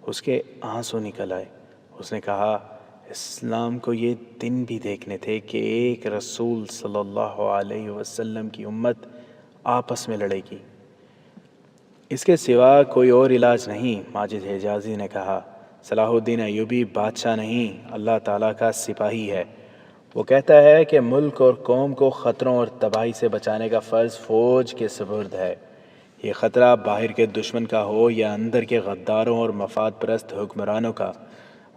Speaker 1: اس کے آنسو نکل آئے۔ اس نے کہا، اسلام کو یہ دن بھی دیکھنے تھے کہ ایک رسول صلی اللہ علیہ وسلم کی امت آپس میں لڑے گی، اس کے سوا کوئی اور علاج نہیں، ماجد حجازی نے کہا۔ صلاح الدین ایوبی بادشاہ نہیں، اللہ تعالیٰ کا سپاہی ہے۔ وہ کہتا ہے کہ ملک اور قوم کو خطروں اور تباہی سے بچانے کا فرض فوج کے سپرد ہے۔ یہ خطرہ باہر کے دشمن کا ہو یا اندر کے غداروں اور مفاد پرست حکمرانوں کا،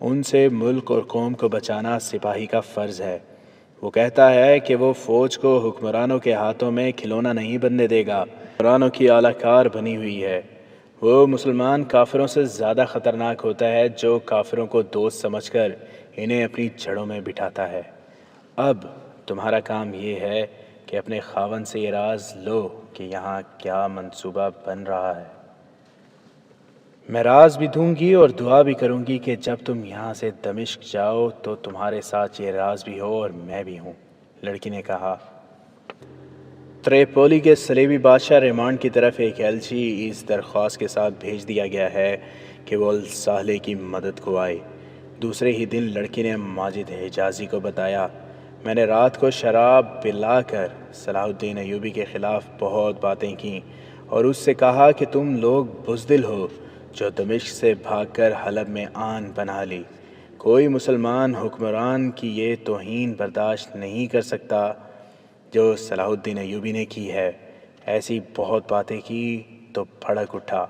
Speaker 1: ان سے ملک اور قوم کو بچانا سپاہی کا فرض ہے۔ وہ کہتا ہے کہ وہ فوج کو حکمرانوں کے ہاتھوں میں کھلونا نہیں بننے دے گا، حکمرانوں کی اعلی کار بنی ہوئی ہے۔ وہ مسلمان کافروں سے زیادہ خطرناک ہوتا ہے جو کافروں کو دوست سمجھ کر انہیں اپنی جڑوں میں بٹھاتا ہے۔ اب تمہارا کام یہ ہے کہ اپنے خاوند سے یہ راز لو کہ یہاں کیا منصوبہ بن رہا ہے۔ میں راز بھی دوں گی اور دعا بھی کروں گی کہ جب تم یہاں سے دمشق جاؤ تو تمہارے ساتھ یہ راز بھی ہو اور میں بھی ہوں۔ لڑکی نے کہا۔ تریپولی کے صلیبی بادشاہ ریمانڈ کی طرف ایک ایلچی اس درخواست کے ساتھ بھیج دیا گیا ہے کہ وہ الصالح کی مدد کو آئے۔ دوسرے ہی دن لڑکی نے ماجد حجازی کو بتایا، میں نے رات کو شراب پلا کر صلاح الدین ایوبی کے خلاف بہت باتیں کیں اور اس سے کہا کہ تم لوگ بزدل ہو جو دمشق سے بھاگ کر حلب میں آن بنا لی۔ کوئی مسلمان حکمران کی یہ توہین برداشت نہیں کر سکتا جو صلاح الدین ایوبی نے کی ہے۔ ایسی بہت باتیں کی تو بھڑک اٹھا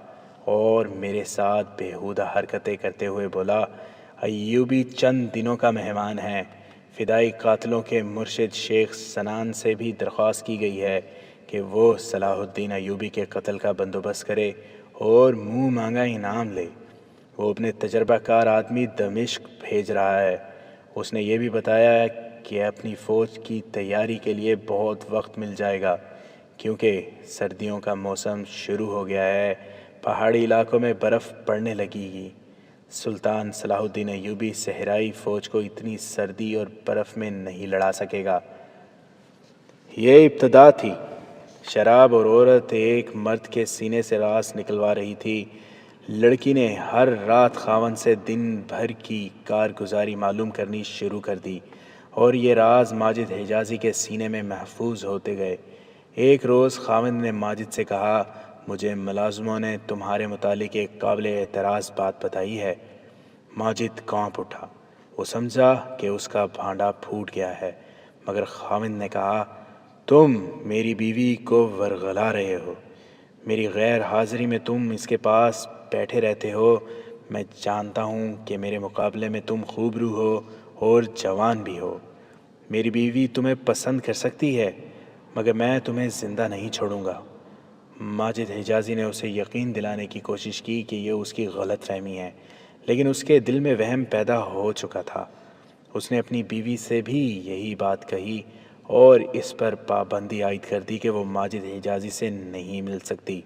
Speaker 1: اور میرے ساتھ بیہودہ حرکتیں کرتے ہوئے بولا، ایوبی چند دنوں کا مہمان ہے۔ فدائی قاتلوں کے مرشد شیخ سنان سے بھی درخواست کی گئی ہے کہ وہ صلاح الدین ایوبی کے قتل کا بندوبست کرے اور منہ مانگا انعام لے۔ وہ اپنے تجربہ کار آدمی دمشق بھیج رہا ہے۔ اس نے یہ بھی بتایا کہ اپنی فوج کی تیاری کے لیے بہت وقت مل جائے گا کیونکہ سردیوں کا موسم شروع ہو گیا ہے، پہاڑی علاقوں میں برف پڑنے لگے گی۔ سلطان صلاح الدین ایوبی صحرائی فوج کو اتنی سردی اور برف میں نہیں لڑا سکے گا۔ یہ ابتدا تھی۔ شراب اور عورت ایک مرد کے سینے سے راز نکلوا رہی تھی۔ لڑکی نے ہر رات خاوند سے دن بھر کی کارگزاری معلوم کرنی شروع کر دی اور یہ راز ماجد حجازی کے سینے میں محفوظ ہوتے گئے۔ ایک روز خاوند نے ماجد سے کہا، مجھے ملازموں نے تمہارے متعلق ایک قابل اعتراض بات بتائی ہے۔ ماجد کانپ اٹھا۔ وہ سمجھا کہ اس کا بھانڈا پھوٹ گیا ہے، مگر خاوند نے کہا، تم میری بیوی کو ورغلا رہے ہو۔ میری غیر حاضری میں تم اس کے پاس بیٹھے رہتے ہو۔ میں جانتا ہوں کہ میرے مقابلے میں تم خوبرو ہو اور جوان بھی ہو۔ میری بیوی تمہیں پسند کر سکتی ہے مگر میں تمہیں زندہ نہیں چھوڑوں گا۔ ماجد حجازی نے اسے یقین دلانے کی کوشش کی کہ یہ اس کی غلط فہمی ہے، لیکن اس کے دل میں وہم پیدا ہو چکا تھا۔ اس نے اپنی بیوی سے بھی یہی بات کہی اور اس پر پابندی عائد کر دی کہ وہ ماجد حجازی سے نہیں مل سکتی۔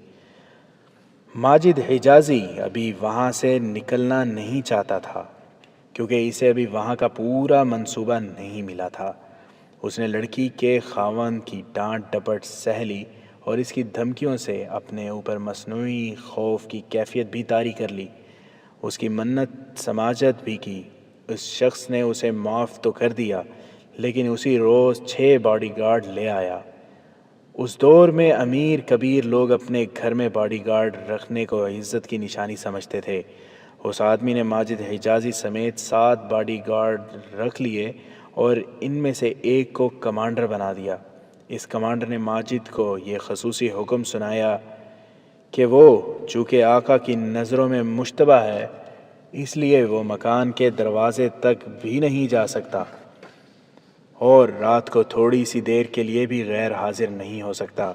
Speaker 1: ماجد حجازی ابھی وہاں سے نکلنا نہیں چاہتا تھا کیونکہ اسے ابھی وہاں کا پورا منصوبہ نہیں ملا تھا۔ اس نے لڑکی کے خاوند کی ڈانٹ ڈپٹ سہ لی اور اس کی دھمکیوں سے اپنے اوپر مصنوعی خوف کی کیفیت بھی طاری کر لی۔ اس کی منت سماجت بھی کی۔ اس شخص نے اسے معاف تو کر دیا لیکن اسی روز 6 باڈی گارڈ لے آیا۔ اس دور میں امیر کبیر لوگ اپنے گھر میں باڈی گارڈ رکھنے کو عزت کی نشانی سمجھتے تھے۔ اس آدمی نے ماجد حجازی سمیت 7 باڈی گارڈ رکھ لیے اور ان میں سے ایک کو کمانڈر بنا دیا۔ اس کمانڈر نے ماجد کو یہ خصوصی حکم سنایا کہ وہ چونکہ آقا کی نظروں میں مشتبہ ہے اس لیے وہ مکان کے دروازے تک بھی نہیں جا سکتا اور رات کو تھوڑی سی دیر کے لیے بھی غیر حاضر نہیں ہو سکتا۔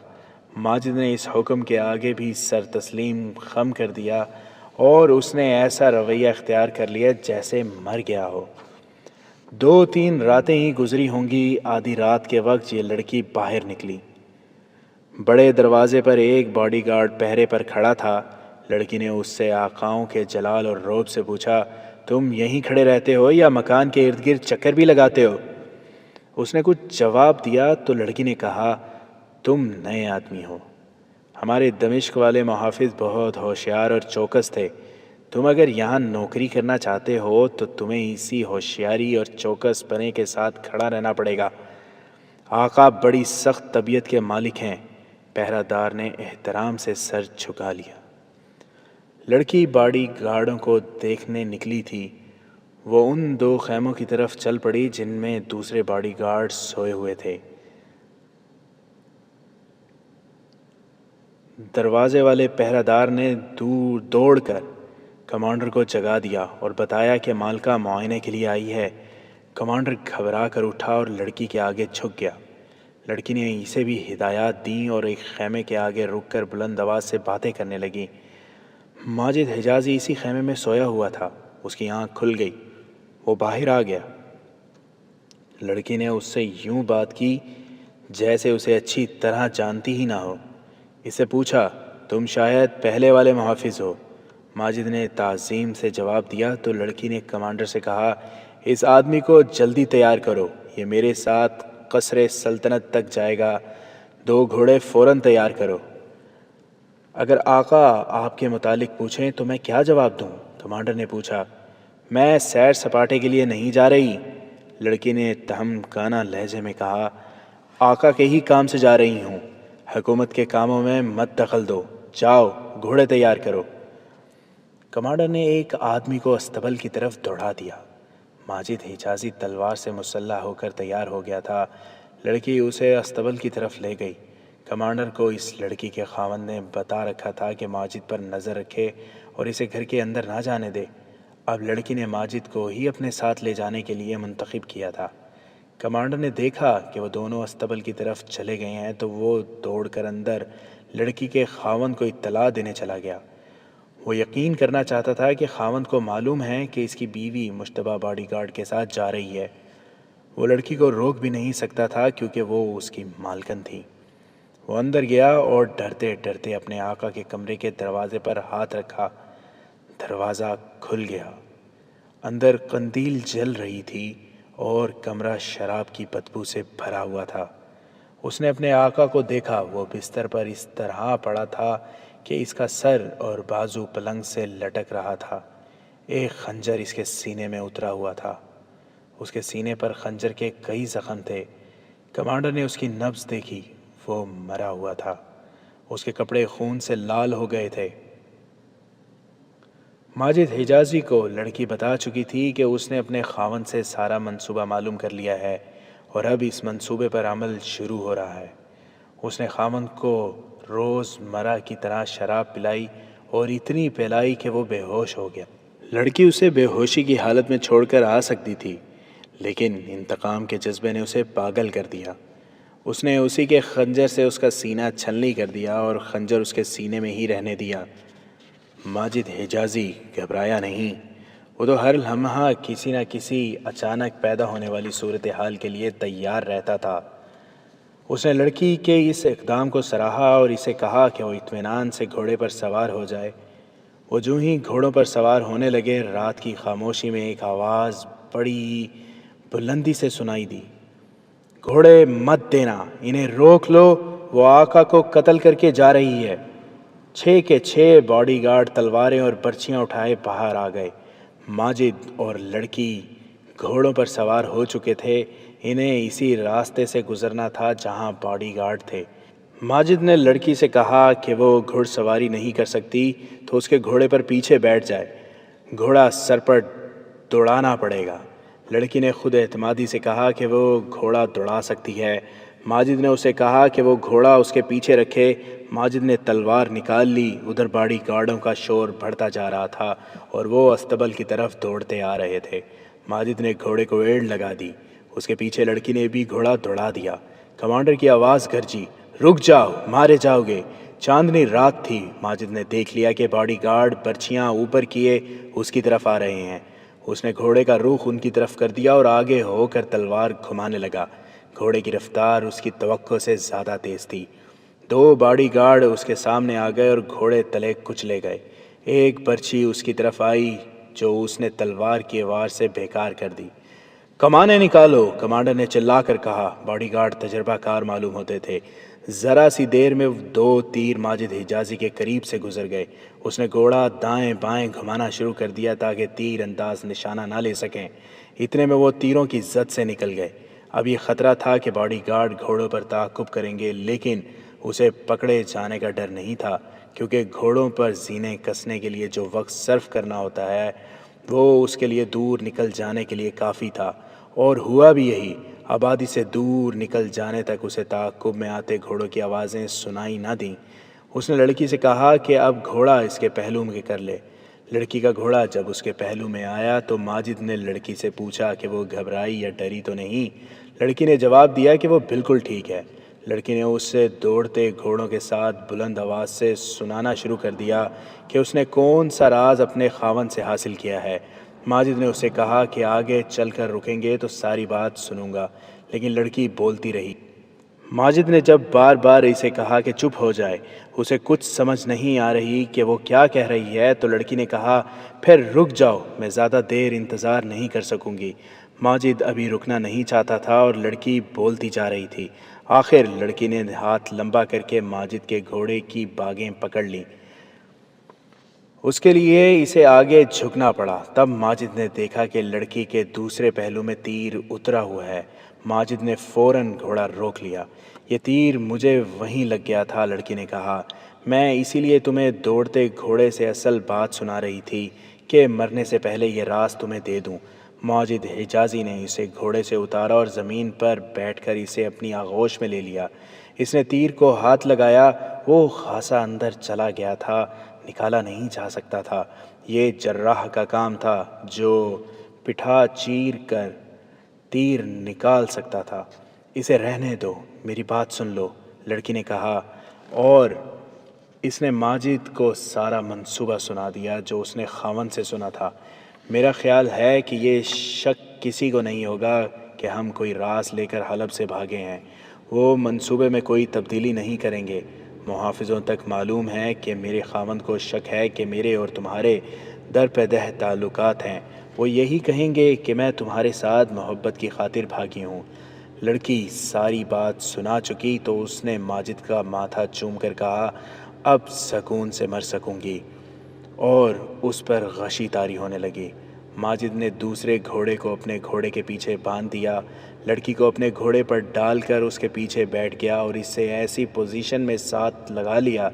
Speaker 1: ماجد نے اس حکم کے آگے بھی سر تسلیم خم کر دیا اور اس نے ایسا رویہ اختیار کر لیا جیسے مر گیا ہو۔ 2-3 راتیں ہی گزری ہوں گی، آدھی رات کے وقت یہ لڑکی باہر نکلی۔ بڑے دروازے پر ایک باڈی گارڈ پہرے پر کھڑا تھا۔ لڑکی نے اس سے آقاؤں کے جلال اور رعب سے پوچھا، تم یہیں کھڑے رہتے ہو یا مکان کے ارد گرد چکر بھی لگاتے ہو؟ اس نے کچھ جواب دیا تو لڑکی نے کہا، تم نئے آدمی ہو۔ ہمارے دمشق والے محافظ بہت ہوشیار اور چوکس تھے۔ تم اگر یہاں نوکری کرنا چاہتے ہو تو تمہیں اسی ہوشیاری اور چوکس پنے کے ساتھ کھڑا رہنا پڑے گا۔ آقا بڑی سخت طبیعت کے مالک ہیں۔ پہرہ دار نے احترام سے سر جھکا لیا۔ لڑکی باڈی گارڈوں کو دیکھنے نکلی تھی، وہ ان 2 خیموں کی طرف چل پڑی جن میں دوسرے باڈی گارڈ سوئے ہوئے تھے۔ دروازے والے پہرہ دار نے دوڑ کر کمانڈر کو جگا دیا اور بتایا کہ مالکہ معائنے کے لیے آئی ہے۔ کمانڈر گھبرا کر اٹھا اور لڑکی کے آگے جھک گیا۔ لڑکی نے اسے بھی ہدایات دیں اور ایک خیمے کے آگے رک کر بلند آواز سے باتیں کرنے لگی۔ ماجد حجازی اسی خیمے میں سویا ہوا تھا۔ اس کی آنکھ کھل گئی، وہ باہر آ گیا۔ لڑکی نے اس سے یوں بات کی جیسے اسے اچھی طرح جانتی ہی نہ ہو۔ اس سے پوچھا، تم شاید پہلے والے محافظ ہو؟ ماجد نے تعظیم سے جواب دیا تو لڑکی نے کمانڈر سے کہا، اس آدمی کو جلدی تیار کرو، یہ میرے ساتھ قصر سلطنت تک جائے گا۔ 2 گھوڑے فوراً تیار کرو۔ اگر آقا آپ کے متعلق پوچھیں تو میں کیا جواب دوں؟ کمانڈر نے پوچھا۔ میں سیر سپاٹے کے لیے نہیں جا رہی، لڑکی نے تہمکانہ لہجے میں کہا، آقا کے ہی کام سے جا رہی ہوں۔ حکومت کے کاموں میں مت دخل دو، جاؤ گھوڑے تیار کرو۔ کمانڈر نے ایک آدمی کو استبل کی طرف دوڑا دیا۔ ماجد حجازی تلوار سے مسلح ہو کر تیار ہو گیا تھا۔ لڑکی اسے استبل کی طرف لے گئی۔ کمانڈر کو اس لڑکی کے خاوند نے بتا رکھا تھا کہ ماجد پر نظر رکھے اور اسے گھر کے اندر نہ جانے دے۔ اب لڑکی نے ماجد کو ہی اپنے ساتھ لے جانے کے لیے منتخب کیا تھا۔ کمانڈر نے دیکھا کہ وہ دونوں استبل کی طرف چلے گئے ہیں تو وہ دوڑ کر اندر لڑکی کے خاوند کو اطلاع دینے چلا گیا۔ وہ یقین کرنا چاہتا تھا کہ خاوند کو معلوم ہے کہ اس کی بیوی مشتبہ باڈی گارڈ کے ساتھ جا رہی ہے۔ وہ لڑکی کو روک بھی نہیں سکتا تھا کیونکہ وہ اس کی مالکن تھی۔ وہ اندر گیا اور ڈرتے ڈرتے اپنے آقا کے کمرے کے دروازے پر ہاتھ رکھا۔ دروازہ کھل گیا۔ اندر قندیل جل رہی تھی اور کمرہ شراب کی بدبو سے بھرا ہوا تھا۔ اس نے اپنے آقا کو دیکھا، وہ بستر پر اس طرح پڑا تھا کہ اس کا سر اور بازو پلنگ سے لٹک رہا تھا۔ ایک خنجر اس کے سینے میں اترا ہوا تھا۔ اس کے سینے پر خنجر کے کئی زخم تھے۔ کمانڈر نے اس کی نبض دیکھی، وہ مرا ہوا تھا۔ اس کے کپڑے خون سے لال ہو گئے تھے۔ ماجد حجازی کو لڑکی بتا چکی تھی کہ اس نے اپنے خاوند سے سارا منصوبہ معلوم کر لیا ہے اور اب اس منصوبے پر عمل شروع ہو رہا ہے۔ اس نے خاوند کو روز مرہ کی طرح شراب پلائی اور اتنی پلائی کہ وہ بے ہوش ہو گیا۔ لڑکی اسے بے ہوشی کی حالت میں چھوڑ کر آ سکتی تھی، لیکن انتقام کے جذبے نے اسے پاگل کر دیا۔ اس نے اسی کے خنجر سے اس کا سینہ چھلنی کر دیا اور خنجر اس کے سینے میں ہی رہنے دیا۔ ماجد حجازی گھبرایا نہیں، وہ تو ہر لمحہ کسی نہ کسی اچانک پیدا ہونے والی صورتحال کے لیے تیار رہتا تھا۔ اس نے لڑکی کے اس اقدام کو سراہا اور اسے کہا کہ وہ اطمینان سے گھوڑے پر سوار ہو جائے۔ وہ جو ہی گھوڑوں پر سوار ہونے لگے، رات کی خاموشی میں ایک آواز بڑی بلندی سے سنائی دی، گھوڑے مت دینا، انہیں روک لو، وہ آقا کو قتل کر کے جا رہی ہے۔ 6 کے 6 باڈی گارڈ تلواریں اور برچیاں اٹھائے باہر آ گئے۔ ماجد اور لڑکی گھوڑوں پر سوار ہو چکے تھے۔ انہیں اسی راستے سے گزرنا تھا جہاں باڈی گارڈ تھے۔ ماجد نے لڑکی سے کہا کہ وہ گھڑ سواری نہیں کر سکتی تو اس کے گھوڑے پر پیچھے بیٹھ جائے، گھوڑا سر پر دوڑانا پڑے گا۔ لڑکی نے خود اعتمادی سے کہا کہ وہ گھوڑا دوڑا سکتی ہے۔ ماجد نے اسے کہا کہ وہ گھوڑا اس کے پیچھے رکھے۔ ماجد نے تلوار نکال لی۔ ادھر باڈی گارڈوں کا شور بڑھتا جا رہا تھا اور وہ استبل کی طرف دوڑتے آ رہے تھے۔ ماجد نے گھوڑے کو ایڑ لگا دی، اس کے پیچھے لڑکی نے بھی گھوڑا دوڑا دیا۔ کمانڈر کی آواز گرجی، رک جاؤ، مارے جاؤ گے۔ چاندنی رات تھی۔ ماجد نے دیکھ لیا کہ باڈی گارڈ برچیاں اوپر کیے اس کی طرف آ رہے ہیں۔ اس نے گھوڑے کا رخ ان کی طرف کر دیا اور آگے ہو کر تلوار گھمانے لگا۔ گھوڑے کی رفتار اس کی توقع سے زیادہ تیز تھی۔ 2 باڈی گارڈ اس کے سامنے آ گئے اور گھوڑے تلے کچلے گئے۔ ایک برچھی اس کی طرف آئی جو اس نے تلوار کی وار سے بیکار کر دی۔ کمانیں نکالو، کمانڈر نے چلا کر کہا۔ باڈی گارڈ تجربہ کار معلوم ہوتے تھے۔ ذرا سی دیر میں 2 تیر ماجد حجازی کے قریب سے گزر گئے۔ اس نے گھوڑا دائیں بائیں گھمانا شروع کر دیا تاکہ تیر انداز نشانہ نہ لے سکیں۔ اتنے میں وہ تیروں کی زد سے نکل گئے۔ اب یہ خطرہ تھا کہ باڈی گارڈ گھوڑوں پر تعاقب کریں گے، لیکن اسے پکڑے جانے کا ڈر نہیں تھا کیونکہ گھوڑوں پر زینے کسنے کے لیے جو وقت صرف کرنا ہوتا ہے وہ اس کے لیے دور نکل جانے کے لیے کافی تھا، اور ہوا بھی یہی۔ آبادی سے دور نکل جانے تک اسے تعاقب میں آتے گھوڑوں کی آوازیں سنائی نہ دیں۔ اس نے لڑکی سے کہا کہ اب گھوڑا اس کے پہلو میں کر لے۔ لڑکی کا گھوڑا جب اس کے پہلو میں آیا تو ماجد نے لڑکی سے پوچھا کہ وہ گھبرائی یا ڈری تو نہیں۔ لڑکی نے جواب دیا کہ وہ بالکل ٹھیک ہے۔ لڑکی نے اس سے دوڑتے گھوڑوں کے ساتھ بلند آواز سے سنانا شروع کر دیا کہ اس نے کون سا راز اپنے خاوند سے حاصل کیا ہے۔ ماجد نے اسے کہا کہ آگے چل کر رکیں گے تو ساری بات سنوں گا، لیکن لڑکی بولتی رہی۔ ماجد نے جب بار بار اسے کہا کہ چپ ہو جائے، اسے کچھ سمجھ نہیں آ رہی کہ وہ کیا کہہ رہی ہے، تو لڑکی نے کہا پھر رک جاؤ، میں زیادہ دیر انتظار نہیں کر سکوں گی۔ ماجد ابھی رکنا نہیں چاہتا تھا اور لڑکی بولتی جا رہی تھی۔ آخر لڑکی نے ہاتھ لمبا کر کے ماجد کے گھوڑے کی باگیں پکڑ لیں۔ اس کے لیے اسے آگے جھکنا پڑا۔ تب ماجد نے دیکھا کہ لڑکی کے دوسرے پہلو میں تیر اترا ہوا ہے۔ ماجد نے فوراً گھوڑا روک لیا۔ یہ تیر مجھے وہیں لگ گیا تھا، لڑکی نے کہا۔ میں اسی لیے تمہیں دوڑتے گھوڑے سے اصل بات سنا رہی تھی کہ مرنے سے پہلے یہ راز تمہیں دے دوں۔ ماجد حجازی نے اسے گھوڑے سے اتارا اور زمین پر بیٹھ کر اسے اپنی آغوش میں لے لیا۔ اس نے تیر کو ہاتھ لگایا، وہ خاصا اندر چلا گیا تھا، نکالا نہیں جا سکتا تھا۔ یہ جراح کا کام تھا جو پٹھا چیر کر تیر نکال سکتا تھا۔ اسے رہنے دو، میری بات سن لو، لڑکی نے کہا، اور اس نے ماجد کو سارا منصوبہ سنا دیا جو اس نے خاوند سے سنا تھا۔ میرا خیال ہے کہ یہ شک کسی کو نہیں ہوگا کہ ہم کوئی راز لے کر حلب سے بھاگے ہیں۔ وہ منصوبے میں کوئی تبدیلی نہیں کریں گے۔ محافظوں تک معلوم ہے کہ میرے خاوند کو شک ہے کہ میرے اور تمہارے درپیدہ تعلقات ہیں۔ وہ یہی کہیں گے کہ میں تمہارے ساتھ محبت کی خاطر بھاگی ہوں۔ لڑکی ساری بات سنا چکی تو اس نے ماجد کا ماتھا چوم کر کہا، اب سکون سے مر سکوں گی، اور اس پر غشی طاری ہونے لگی۔ ماجد نے دوسرے گھوڑے کو اپنے گھوڑے کے پیچھے باندھ دیا، لڑکی کو اپنے گھوڑے پر ڈال کر اس کے پیچھے بیٹھ گیا اور اسے ایسی پوزیشن میں ساتھ لگا لیا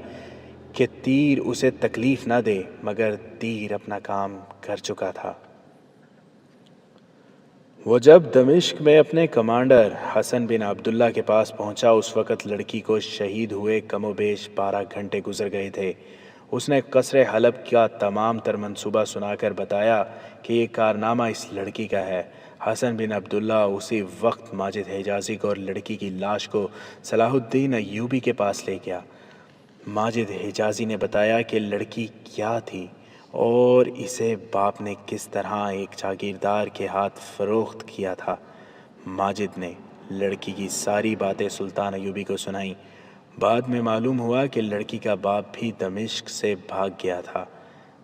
Speaker 1: کہ تیر اسے تکلیف نہ دے، مگر تیر اپنا کام کر چکا تھا۔ وہ جب دمشق میں اپنے کمانڈر حسن بن عبداللہ کے پاس پہنچا، اس وقت لڑکی کو شہید ہوئے کم و بیش 12 گھنٹے گزر گئے تھے۔ اس نے قصر حلب کا تمام تر منصوبہ سنا کر بتایا کہ یہ کارنامہ اس لڑکی کا ہے۔ حسن بن عبداللہ اسی وقت ماجد حجازی کو اور لڑکی کی لاش کو صلاح الدین ایوبی کے پاس لے گیا۔ ماجد حجازی نے بتایا کہ لڑکی کیا تھی اور اسے باپ نے کس طرح ایک جاگیردار کے ہاتھ فروخت کیا تھا۔ ماجد نے لڑکی کی ساری باتیں سلطان ایوبی کو سنائیں۔ بعد میں معلوم ہوا کہ لڑکی کا باپ بھی دمشق سے بھاگ گیا تھا۔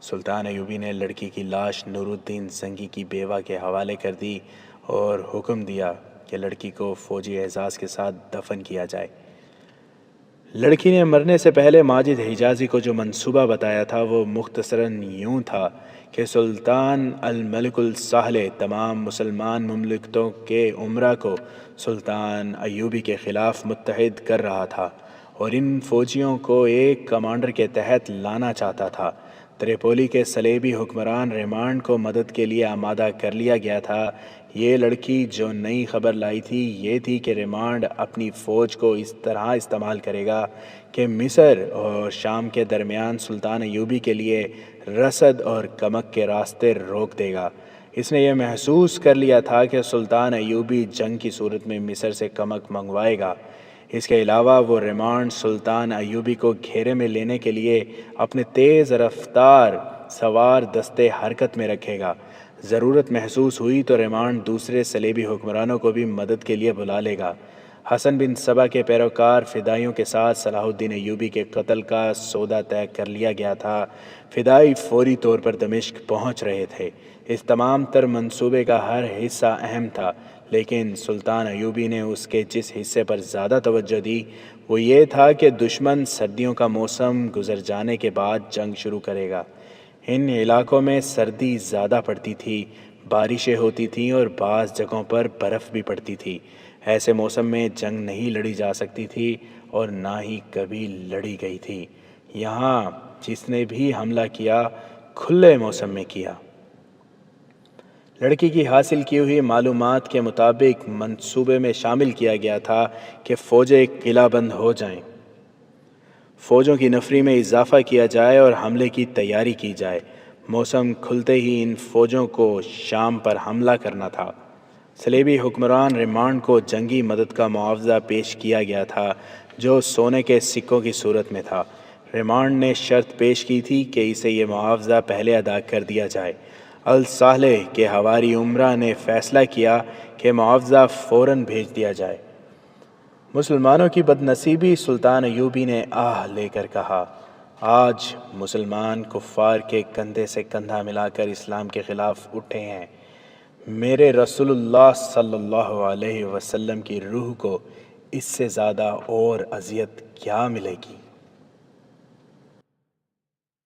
Speaker 1: سلطان ایوبی نے لڑکی کی لاش نور الدین زنگی کی بیوہ کے حوالے کر دی اور حکم دیا کہ لڑکی کو فوجی اعزاز کے ساتھ دفن کیا جائے۔ لڑکی نے مرنے سے پہلے ماجد حجازی کو جو منصوبہ بتایا تھا وہ مختصراً یوں تھا کہ سلطان الملک الصالح تمام مسلمان مملکتوں کے امراء کو سلطان ایوبی کے خلاف متحد کر رہا تھا اور ان فوجیوں کو ایک کمانڈر کے تحت لانا چاہتا تھا۔ تریپولی کے صلیبی حکمران ریمانڈ کو مدد کے لیے آمادہ کر لیا گیا تھا۔ یہ لڑکی جو نئی خبر لائی تھی یہ تھی کہ ریمانڈ اپنی فوج کو اس طرح استعمال کرے گا کہ مصر اور شام کے درمیان سلطان ایوبی کے لیے رسد اور کمک کے راستے روک دے گا۔ اس نے یہ محسوس کر لیا تھا کہ سلطان ایوبی جنگ کی صورت میں مصر سے کمک منگوائے گا۔ اس کے علاوہ وہ ریمانڈ سلطان ایوبی کو گھیرے میں لینے کے لیے اپنے تیز رفتار سوار دستے حرکت میں رکھے گا۔ ضرورت محسوس ہوئی تو ریمانڈ دوسرے صلیبی حکمرانوں کو بھی مدد کے لیے بلا لے گا۔ حسن بن صبا کے پیروکار فدائیوں کے ساتھ صلاح الدین ایوبی کے قتل کا سودا طے کر لیا گیا تھا۔ فدائی فوری طور پر دمشق پہنچ رہے تھے۔ اس تمام تر منصوبے کا ہر حصہ اہم تھا، لیکن سلطان ایوبی نے اس کے جس حصے پر زیادہ توجہ دی وہ یہ تھا کہ دشمن سردیوں کا موسم گزر جانے کے بعد جنگ شروع کرے گا۔ ان علاقوں میں سردی زیادہ پڑتی تھی، بارشیں ہوتی تھیں اور بعض جگہوں پر برف بھی پڑتی تھی۔ ایسے موسم میں جنگ نہیں لڑی جا سکتی تھی اور نہ ہی کبھی لڑی گئی تھی۔ یہاں جس نے بھی حملہ کیا کھلے موسم میں کیا۔ لڑکی کی حاصل کی ہوئی معلومات کے مطابق منصوبے میں شامل کیا گیا تھا کہ فوجیں قلعہ بند ہو جائیں، فوجوں کی نفری میں اضافہ کیا جائے اور حملے کی تیاری کی جائے۔ موسم کھلتے ہی ان فوجوں کو شام پر حملہ کرنا تھا۔ صلیبی حکمران ریمانڈ کو جنگی مدد کا معاوضہ پیش کیا گیا تھا جو سونے کے سکوں کی صورت میں تھا۔ ریمانڈ نے شرط پیش کی تھی کہ اسے یہ معاوضہ پہلے ادا کر دیا جائے۔ الصالح کے حواری امرا نے فیصلہ کیا کہ معاوضہ فوراً بھیج دیا جائے۔ مسلمانوں کی بد نصیبی، سلطان ایوبی نے آہ لے کر کہا، آج مسلمان کفار کے کندھے سے کندھا ملا کر اسلام کے خلاف اٹھے ہیں، میرے رسول اللہ صلی اللہ علیہ وسلم کی روح کو اس سے زیادہ اور اذیت کیا ملے گی؟